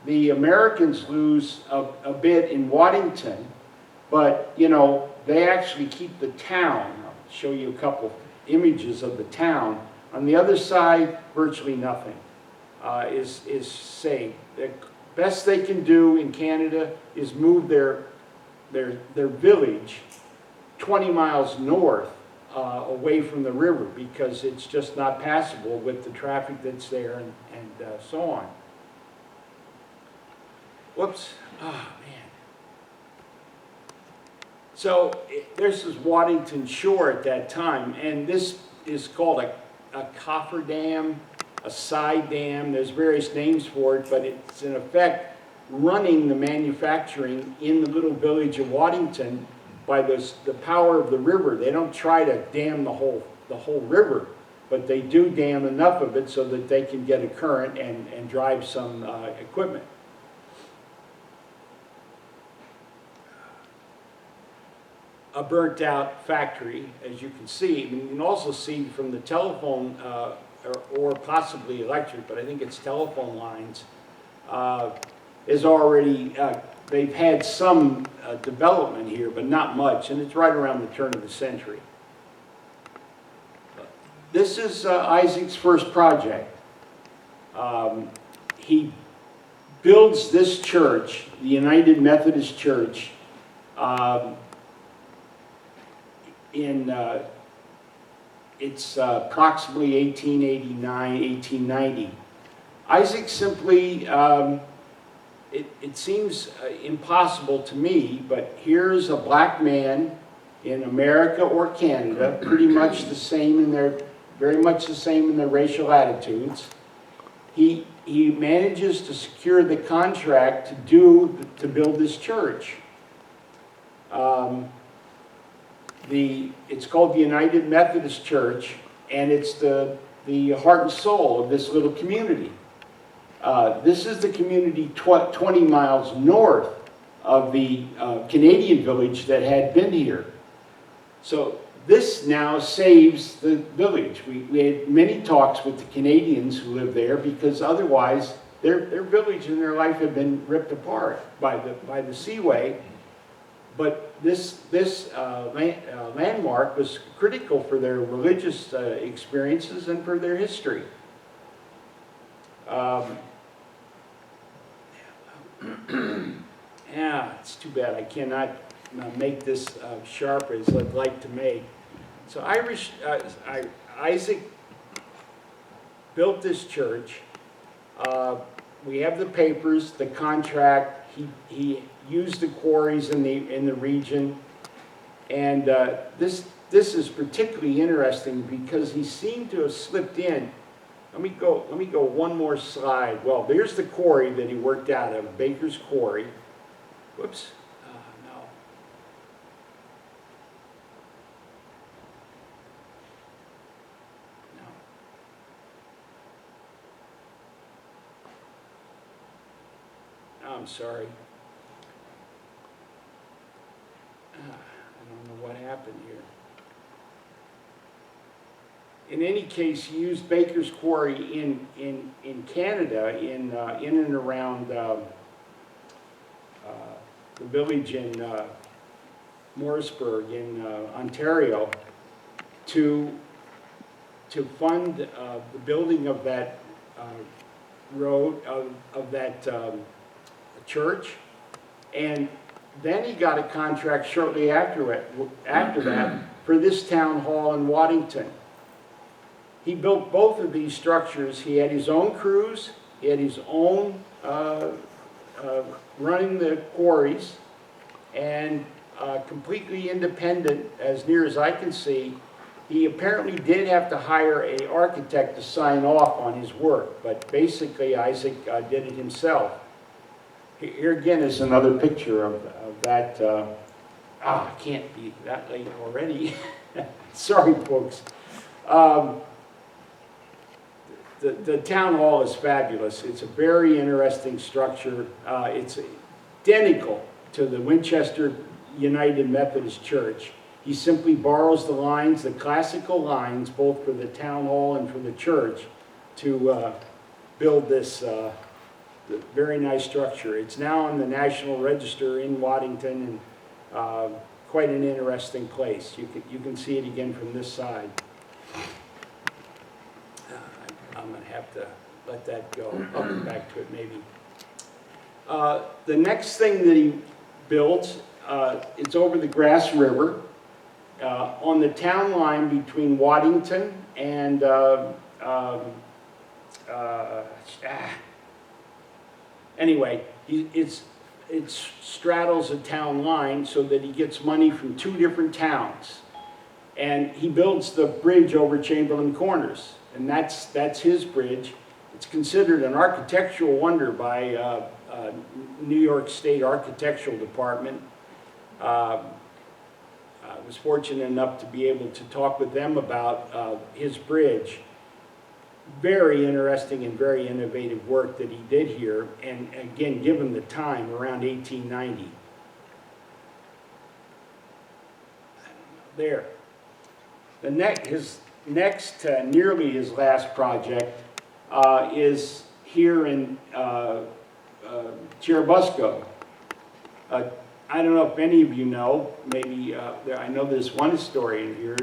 The Americans lose a bit in Waddington, but you know, they actually keep the town. I'll show you a couple images of the town. On the other side, virtually nothing is saved. The best they can do in Canada is move their village 20 miles north away from the river, because it's just not passable with the traffic that's there and so on. Whoops. Oh, man. So this is Waddington Shore at that time, and this is called a cofferdam, a side dam. There's various names for it, but it's in effect running the manufacturing in the little village of Waddington by the power of the river. They don't try to dam the whole river, but they do dam enough of it so that they can get a current and drive some equipment. A burnt out factory, as you can see. And you can also see from the telephone, or possibly electric, but I think it's telephone lines, is already, they've had some development here, but not much, and it's right around the turn of the century. this is Isaac's first project. He builds this church, the United Methodist Church, it's approximately 1889, 1890. Isaac simply, it seems impossible to me, but here's a black man in America or Canada, pretty much the same in their, very much the same in their racial attitudes. He manages to secure the contract to build this church. It's called the United Methodist Church, and it's the heart and soul of this little community. This is the community 20 miles north of the Canadian village that had been here. So this now saves the village. We had many talks with the Canadians who live there, because otherwise their village and their life had been ripped apart by the seaway. But this landmark was critical for their religious experiences and for their history. Yeah, it's too bad I cannot make this sharp as I'd like to make. So Isaac built this church. We have the papers, the contract. He used the quarries in the region, and this is particularly interesting because he seemed to have slipped in. Let me go one more slide. Well, there's the quarry that he worked out of, Baker's Quarry. Whoops, no. No. I'm sorry. I don't know what happened here. In any case, he used Baker's Quarry in Canada, in and around the village in Morrisburg in Ontario, to fund the building of that road, of that church. And then he got a contract shortly after that for this town hall in Waddington. He built both of these structures. He had his own crews, he had his own running the quarries, and completely independent, as near as I can see. He apparently did have to hire an architect to sign off on his work, but basically Isaac did it himself. Here again is another picture of that. I can't be that late already. Sorry, folks. The town hall is fabulous. It's a very interesting structure. It's identical to the Winchester United Methodist Church. He simply borrows the lines, the classical lines, both for the town hall and for the church, to build this very nice structure. It's now on the National Register in Waddington, and quite an interesting place. You can see it again from this side. I'm going to have to let that go. I'll come back to it maybe. The next thing that he built, it's over the Grass River, on the town line between Waddington and anyway, it straddles a town line so that he gets money from two different towns. And he builds the bridge over Chamberlain Corners, and that's his bridge. It's considered an architectural wonder by New York State Architectural Department. I was fortunate enough to be able to talk with them about his bridge. Very interesting and very innovative work that he did here, and again, given the time, around 1890. There. His next, nearly his last project, is here in Jeribusco. I don't know if any of you know, maybe, I know there's one historian here,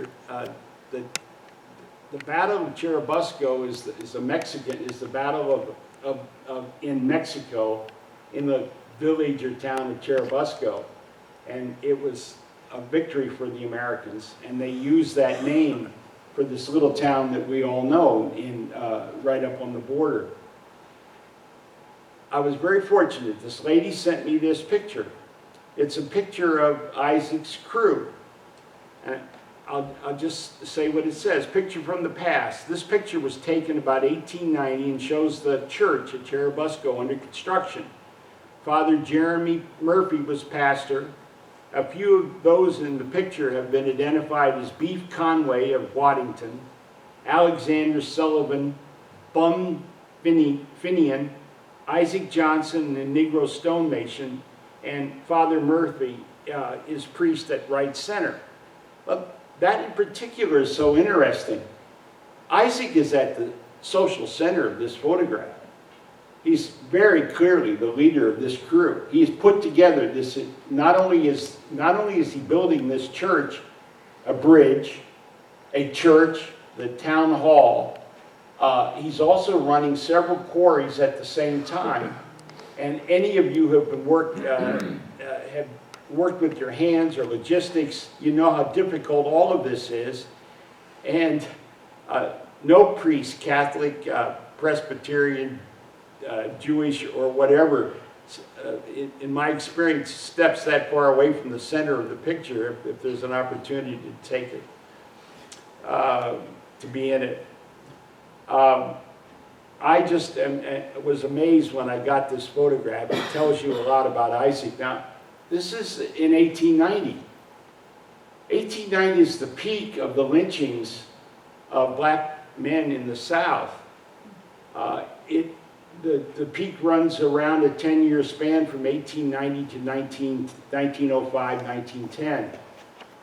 the Battle of Jeribusco is the battle in Mexico, in the village or town of Jeribusco, and it was a victory for the Americans, and they used that name for this little town that we all know right up on the border. I was very fortunate. This lady sent me this picture. It's a picture of Isaac's crew. And I'll just say what it says. Picture from the past. This picture was taken about 1890 and shows the church at Jeribusco under construction. Father Jeremy Murphy was pastor. A few of those in the picture have been identified as Beef Conway of Waddington, Alexander Sullivan, Bum Finian, Isaac Johnson, the Negro stonemason, and Father Murphy is priest at right center. But that in particular is so interesting. Isaac is at the social center of this photograph. He's very clearly the leader of this crew. He's put together this, not only is he building this church, a bridge, a church, the town hall, he's also running several quarries at the same time. And any of you who have have worked with your hands or logistics, you know how difficult all of this is. And no priest, Catholic, Presbyterian, Jewish, or whatever, in my experience, steps that far away from the center of the picture if there's an opportunity to take it, to be in it. I just was amazed when I got this photograph. It tells you a lot about Isaac. Now, this is in 1890. 1890 is the peak of the lynchings of black men in the South. The peak runs around a 10-year span from 1890 to 1905, 1910.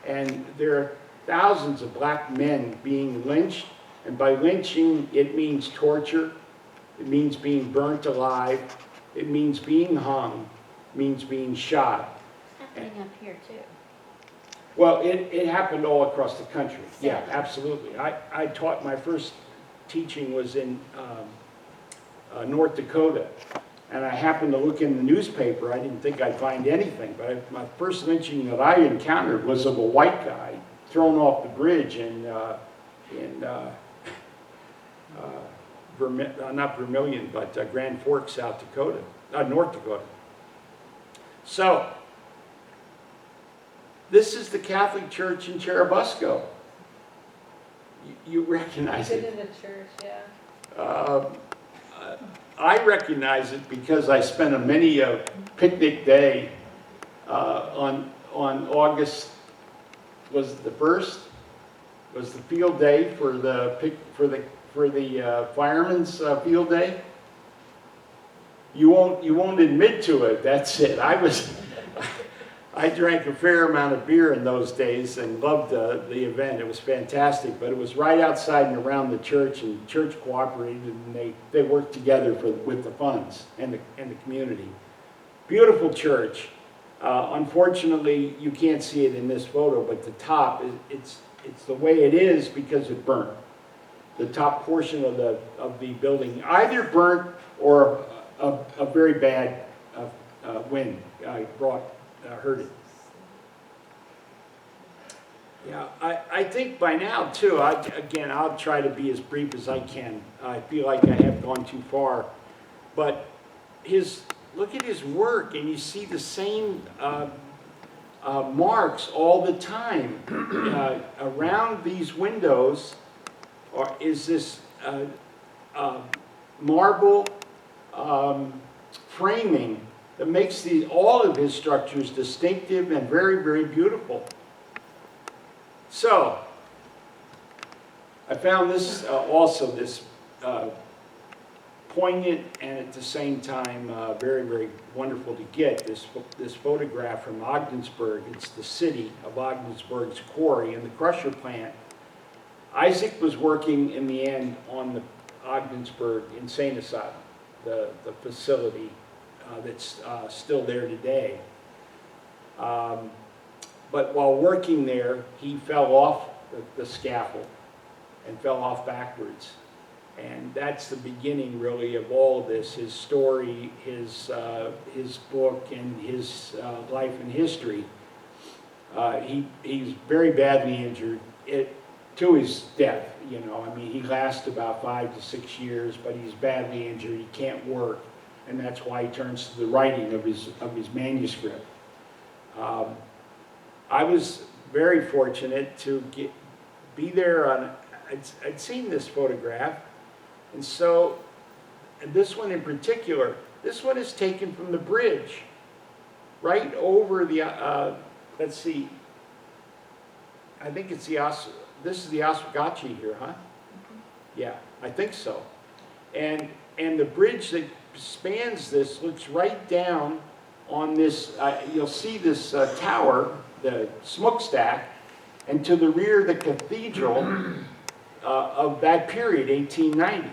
And there are thousands of black men being lynched. And by lynching, it means torture. It means being burnt alive. It means being hung. It means being shot. Happening up here too. Well, it happened all across the country. Yeah, Yeah. absolutely. I taught, my first teaching was in North Dakota. And I happened to look in the newspaper. I didn't think I'd find anything. But my first lynching that I encountered was of a white guy thrown off the bridge not Vermilion, but Grand Forks, South Dakota, North Dakota. So, this is the Catholic Church in Jeribusco. You recognize Been it. in the church, yeah. I recognize it because I spent many a picnic day on August, was it the 1st? Was the field day for the firemen's field day. You won't admit to it. That's it. I drank a fair amount of beer in those days and loved the event. It was fantastic. But it was right outside and around the church, and the church cooperated, and they worked together with the funds and the community. Beautiful church. Unfortunately, you can't see it in this photo, but the top it's the way it is because it burnt. The top portion of the building either burnt or a very bad wind hurt it. Yeah, I think by now too. Again, I'll try to be as brief as I can. I feel like I have gone too far, but look at his work, and you see the same marks all the time around these windows. Is this marble framing that makes all of his structures distinctive and very, very beautiful. So, I found this this poignant and at the same time very, very wonderful to get. This photograph from Ogdensburg. It's the city of Ogdensburg's quarry and the crusher plant. Isaac was working in the end on the Ogdensburg Insane Asylum, the facility that's still there today. But while working there, he fell off the scaffold and fell off backwards. And that's the beginning, really, of all of this, his story, his book, and his life and history. He's very badly injured to his death, you know. I mean, he lasted about 5 to 6 years, but he's badly injured. He can't work, and that's why he turns to the writing of his manuscript. I was very fortunate to be there on. I'd seen this photograph, and so, and this one in particular, this one is taken from the bridge, right over the. Let's see. I think it's this is the Oswegatchie here, huh? Yeah, I think so. And the bridge that spans this looks right down on this. You'll see this tower, the smokestack, and to the rear the cathedral of that period, 1890.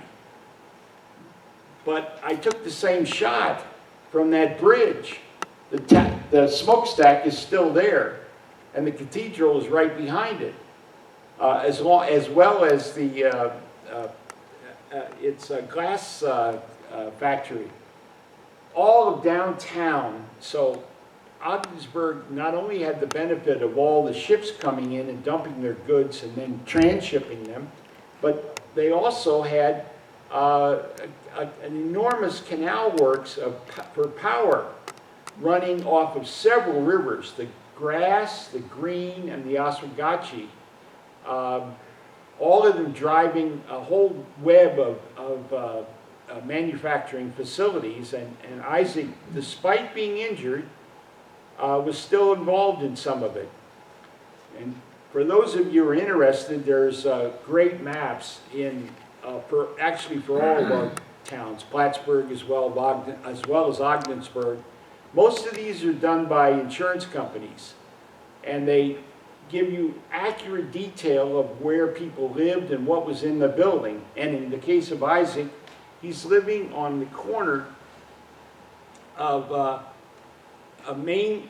But I took the same shot from that bridge. The smokestack is still there, and the cathedral is right behind it, as well as the it's a glass factory. All of downtown, so Ogdensburg not only had the benefit of all the ships coming in and dumping their goods and then transshipping them, but they also had an enormous canal works for power running off of several rivers, the Grass, the Green, and the Oswegatchie. All of them driving a whole web of manufacturing facilities, and Isaac, despite being injured, was still involved in some of it. And for those of you who are interested, there's great maps for all of our towns, Plattsburgh as well as Ogdensburg. Most of these are done by insurance companies, and they give you accurate detail of where people lived and what was in the building. And in the case of Isaac, he's living on the corner of a main,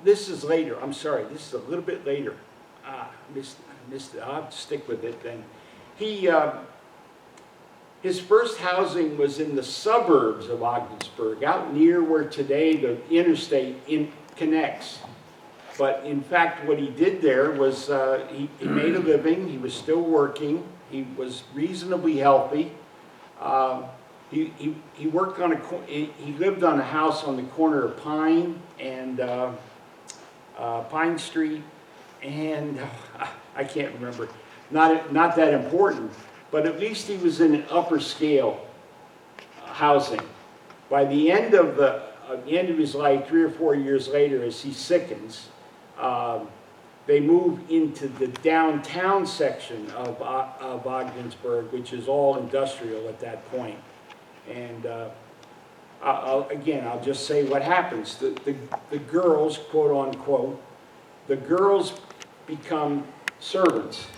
this is later, I'm sorry, this is a little bit later. I missed it, I'll have to stick with it then. His first housing was in the suburbs of Ogdensburg, out near where today the interstate connects. But in fact, what he did there was he made a living. He was still working. He was reasonably healthy. He worked on he lived on a house on the corner of Pine and Pine Street, and I can't remember. Not that important. But at least he was in an upper scale housing. By the end of his life, 3 or 4 years later, as he sickens, they move into the downtown section of Ogdensburg, which is all industrial at that point. And I'll just say what happens. The girls, quote unquote, the girls become servants.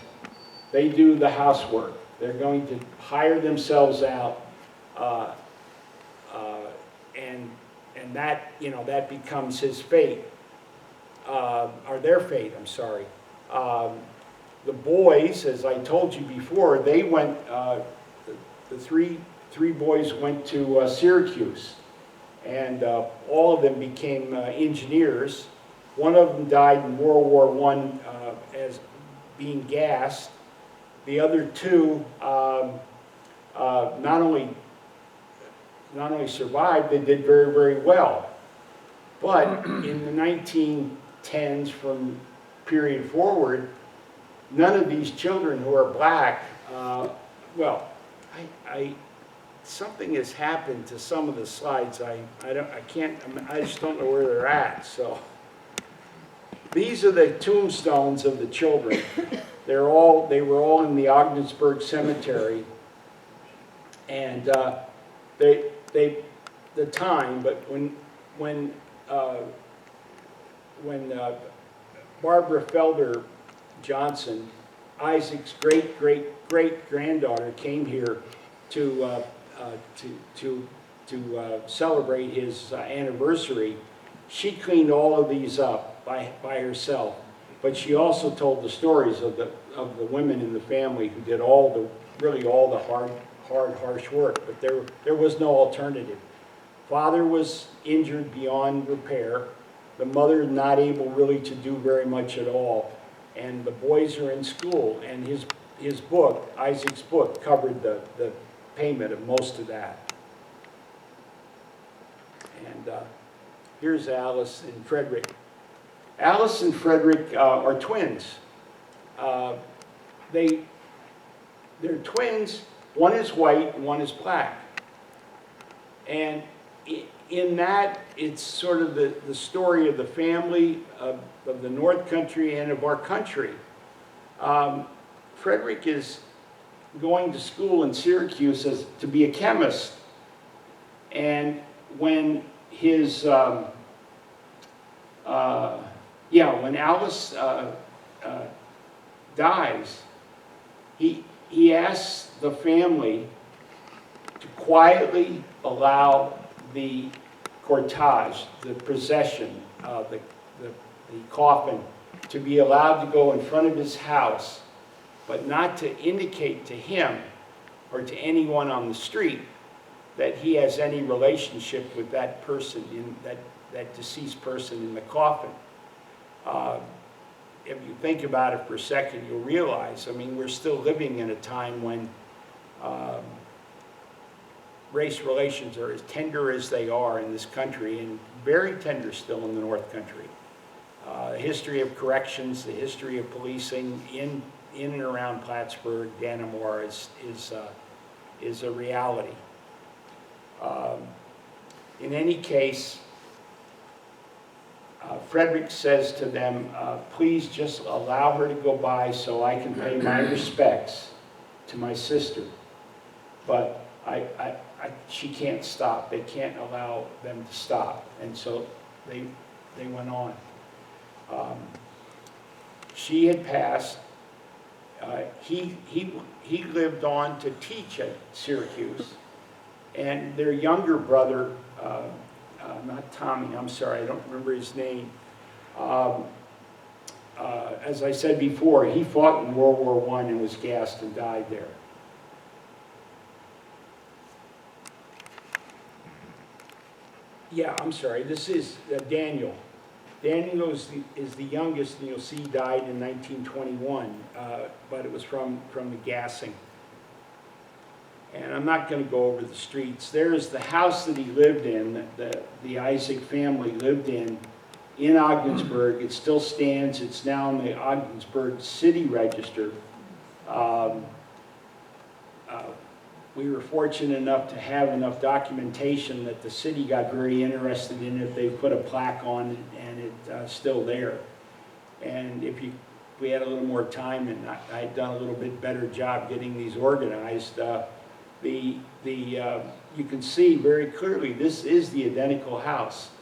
They do the housework. They're going to hire themselves out, and that, you know, that becomes his fate, or their fate. I'm sorry. The boys, as I told you before, they went. The three boys went to Syracuse, and all of them became engineers. One of them died in World War I as being gassed. The other two not only survived, they did very, very well. But in the 1910s, from period forward, none of these children who are black, something has happened to some of the slides. I just don't know where they're at. So these are the tombstones of the children. They were all in the Ogdensburg Cemetery, and the time. But when Barbara Felder Johnson, Isaac's great granddaughter, came here to celebrate his anniversary, she cleaned all of these up by herself. but she also told the stories of the women in the family who did really all the harsh work, but there was no alternative. Father was injured beyond repair. The mother not able really to do very much at all. And the boys are in school, and his book, Isaac's book, covered the payment of most of that. And here's Alice and Frederick. Alice and Frederick are twins. They're twins. One is white and one is black. And in that, it's sort of the story of the family, of the North Country, and of our country. Frederick is going to school in Syracuse to be a chemist. And when when Alice dies, he asks the family to quietly allow the cortege, the procession, the coffin, to be allowed to go in front of his house, but not to indicate to him or to anyone on the street that he has any relationship with that person, that deceased person in the coffin. If you think about it for a second, you'll realize, I mean, we're still living in a time when race relations are as tender as they are in this country, and very tender still in the North Country. The history of corrections, the history of policing in and around Plattsburgh, Dannemora is a reality. In any case, Frederick says to them, please just allow her to go by so I can pay my respects to my sister. But she can't stop. They can't allow them to stop. And so they went on. She had passed. He lived on to teach at Syracuse. And their younger brother, not Tommy, I'm sorry, I don't remember his name. As I said before, he fought in World War I and was gassed and died there. Yeah, I'm sorry, this is Daniel. Daniel is the youngest, and you'll see he died in 1921, but it was from the gassing. And I'm not going to go over the streets. There's the house that he lived in, that the Isaac family lived in Ogdensburg. It still stands. It's now in the Ogdensburg City Register. We were fortunate enough to have enough documentation that the city got very interested in it. They put a plaque on it, and it's still there. And if we had a little more time, and I'd done a little bit better job getting these organized, you can see very clearly this is the identical house.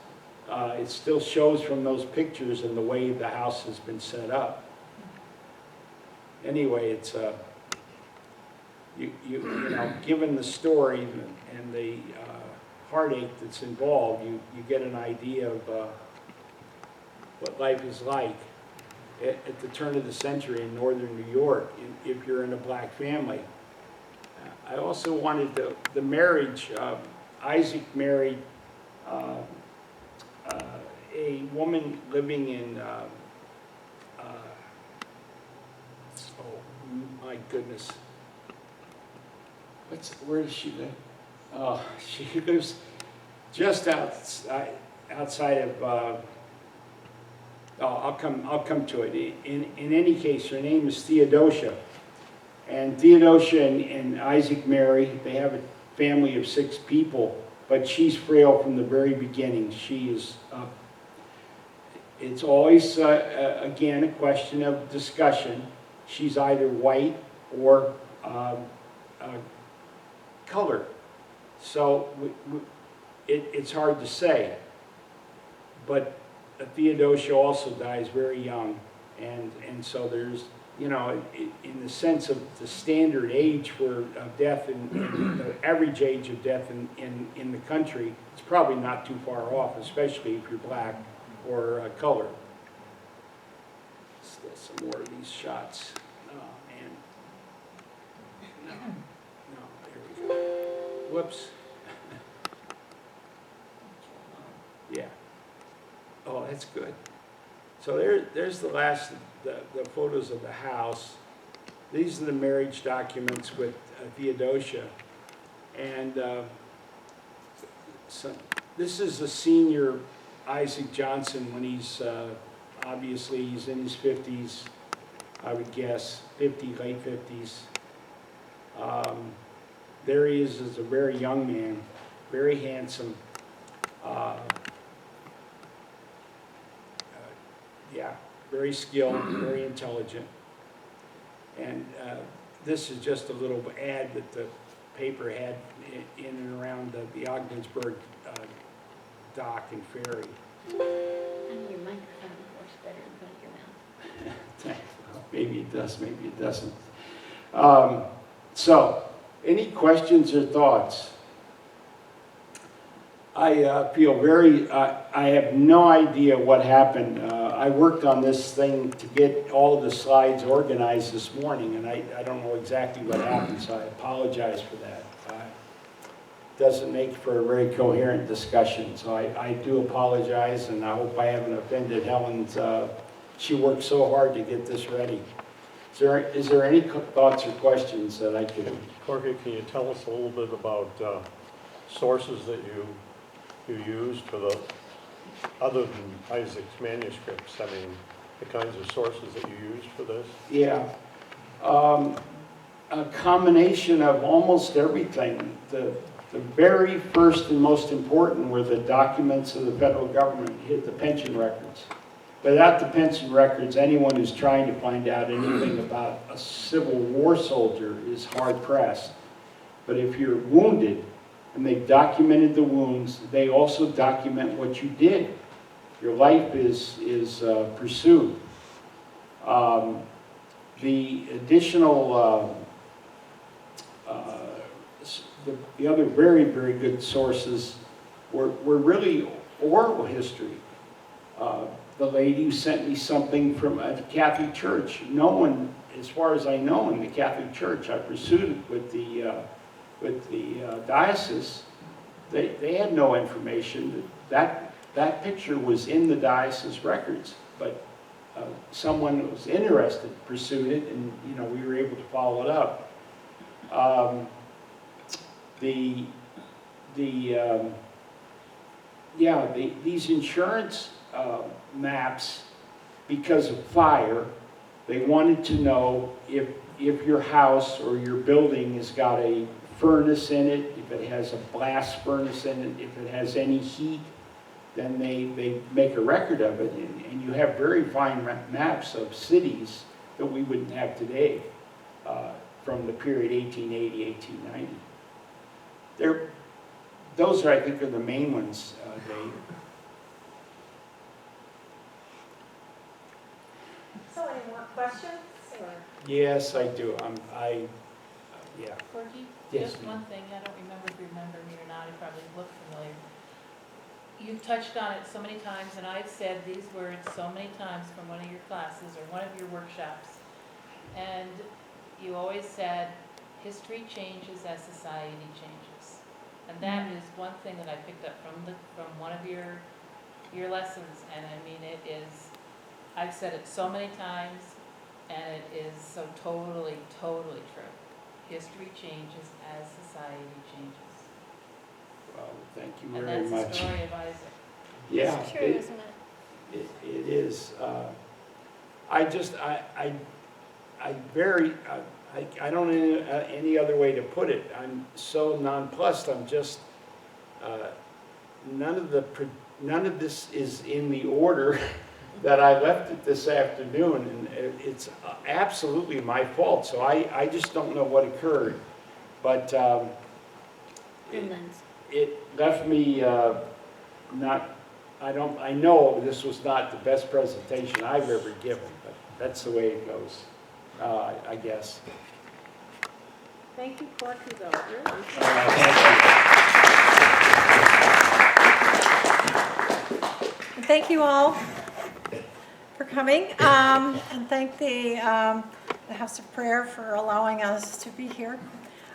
It still shows from those pictures and the way the house has been set up. Anyway, it's you know, given the story and the heartache that's involved, you get an idea of what life is like at the turn of the century in northern New York if you're in a black family. I also wanted the marriage. Isaac married a woman living in, oh my goodness. Where does she live? Oh, she lives just outside of, I'll come to it. In any case, her name is Theodosia. And Theodosia and Isaac marry. They have a family of 6 people, but she's frail from the very beginning. She is, it's always, again, a question of discussion. She's either white or colored. So it's hard to say. But Theodosia also dies very young. And so there's, you know, in the sense of the standard age for death and the average age of death in the country, it's probably not too far off, especially if you're black or colored. get some more of these shots. Oh, man. No, there we go. Whoops. Yeah. Oh, that's good. So there's the last, the photos of the house. These are the marriage documents with Theodosia. And so this is a senior Isaac Johnson when he's, obviously he's in his 50s, I would guess, late 50s. There he is as a very young man, very handsome. Yeah, very skilled, very intelligent. And this is just a little ad that the paper had in and around the Ogdensburg dock and ferry. I know your microphone works better in front of your mouth. Maybe it does, maybe it doesn't. So, any questions or thoughts? I feel I have no idea what happened. I worked on this thing to get all of the slides organized this morning, and I don't know exactly what happened, so I apologize for that. Doesn't make for a very coherent discussion, so I do apologize, and I hope I haven't offended Helen. She worked so hard to get this ready. Is there any thoughts or questions that I could? Corky, can you tell us a little bit about sources that you used for the, other than Isaac's manuscripts? I mean, the kinds of sources that you used for this? Yeah, a combination of almost everything. The very first and most important were the documents of the federal government, the pension records. Without the pension records, anyone who's trying to find out anything about a Civil War soldier is hard-pressed. But if you're wounded, and they've documented the wounds, they also document what you did. Your life is pursued. The additional, the other very, very good sources were really oral history. The lady who sent me something from a Catholic church. No one, as far as I know, in the Catholic Church, I pursued it with the diocese. They had no information. That picture was in the diocese records, but someone who was interested pursued it, and we were able to follow it up. These insurance maps, because of fire, they wanted to know if your house or your building has got a furnace in it, if it has a blast furnace in it, if it has any heat, then they make a record of it, and you have very fine maps of cities that we wouldn't have today from the period 1880, 1890. Those I think, are the main ones, Dave. So any more questions? Or? Yes, I do. Yeah. Corky, Yes, just ma'am. one thing, I don't remember if you remember me or not, you probably look familiar. You've touched on it so many times, and I've said these words so many times from one of your classes or one of your workshops. And you always said, history changes as society changes. And that is one thing that I picked up from one of your lessons, and I mean, it is, I've said it so many times, and it is so totally, totally true. History changes as society changes. Well, thank you And very that's much. the story of Isaac. Yeah, It's true, isn't it? it is. I don't know any other way to put it. I'm so nonplussed. I'm just none of this is in the order that I left it this afternoon, and it's absolutely my fault. So I just don't know what occurred, but it left me not. I know this was not the best presentation I've ever given, but that's the way it goes, I guess. Thank you, Corky, though, really. Thank And thank you all for coming, and thank the House of Prayer for allowing us to be here.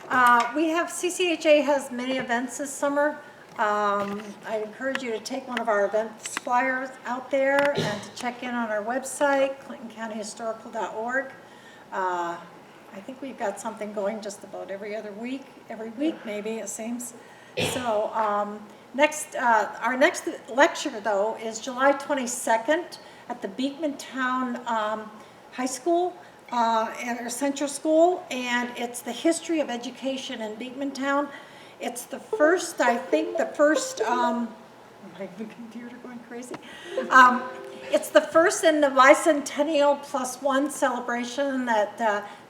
CCHA has many events this summer. I encourage you to take one of our events flyers out there and to check in on our website, clintoncountyhistorical.org. I think we've got something going just about every week maybe, it seems. So our next lecture, though, is July 22nd at the Beekmantown High School or Central School, and it's the history of education in Beekmantown. It's the first, my computer going crazy. It's the first in the Bicentennial +1 celebration that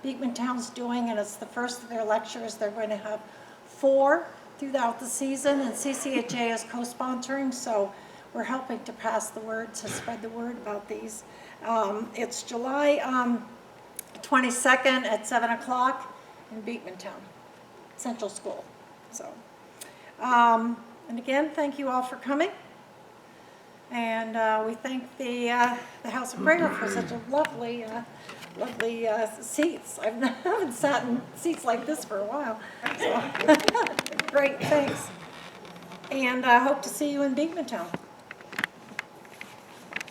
Beekmantown's doing, and it's the first of their lectures. They're going to have 4 throughout the season, and CCHA is co-sponsoring, so we're helping to pass the word, to spread the word about these. It's July 22nd at 7 o'clock in Beekmantown Central School. So, and again, thank you all for coming. And we thank the House of Prayer for such a lovely seats. I haven't sat in seats like this for a while. So, great, thanks. And I hope to see you in Beekmantown.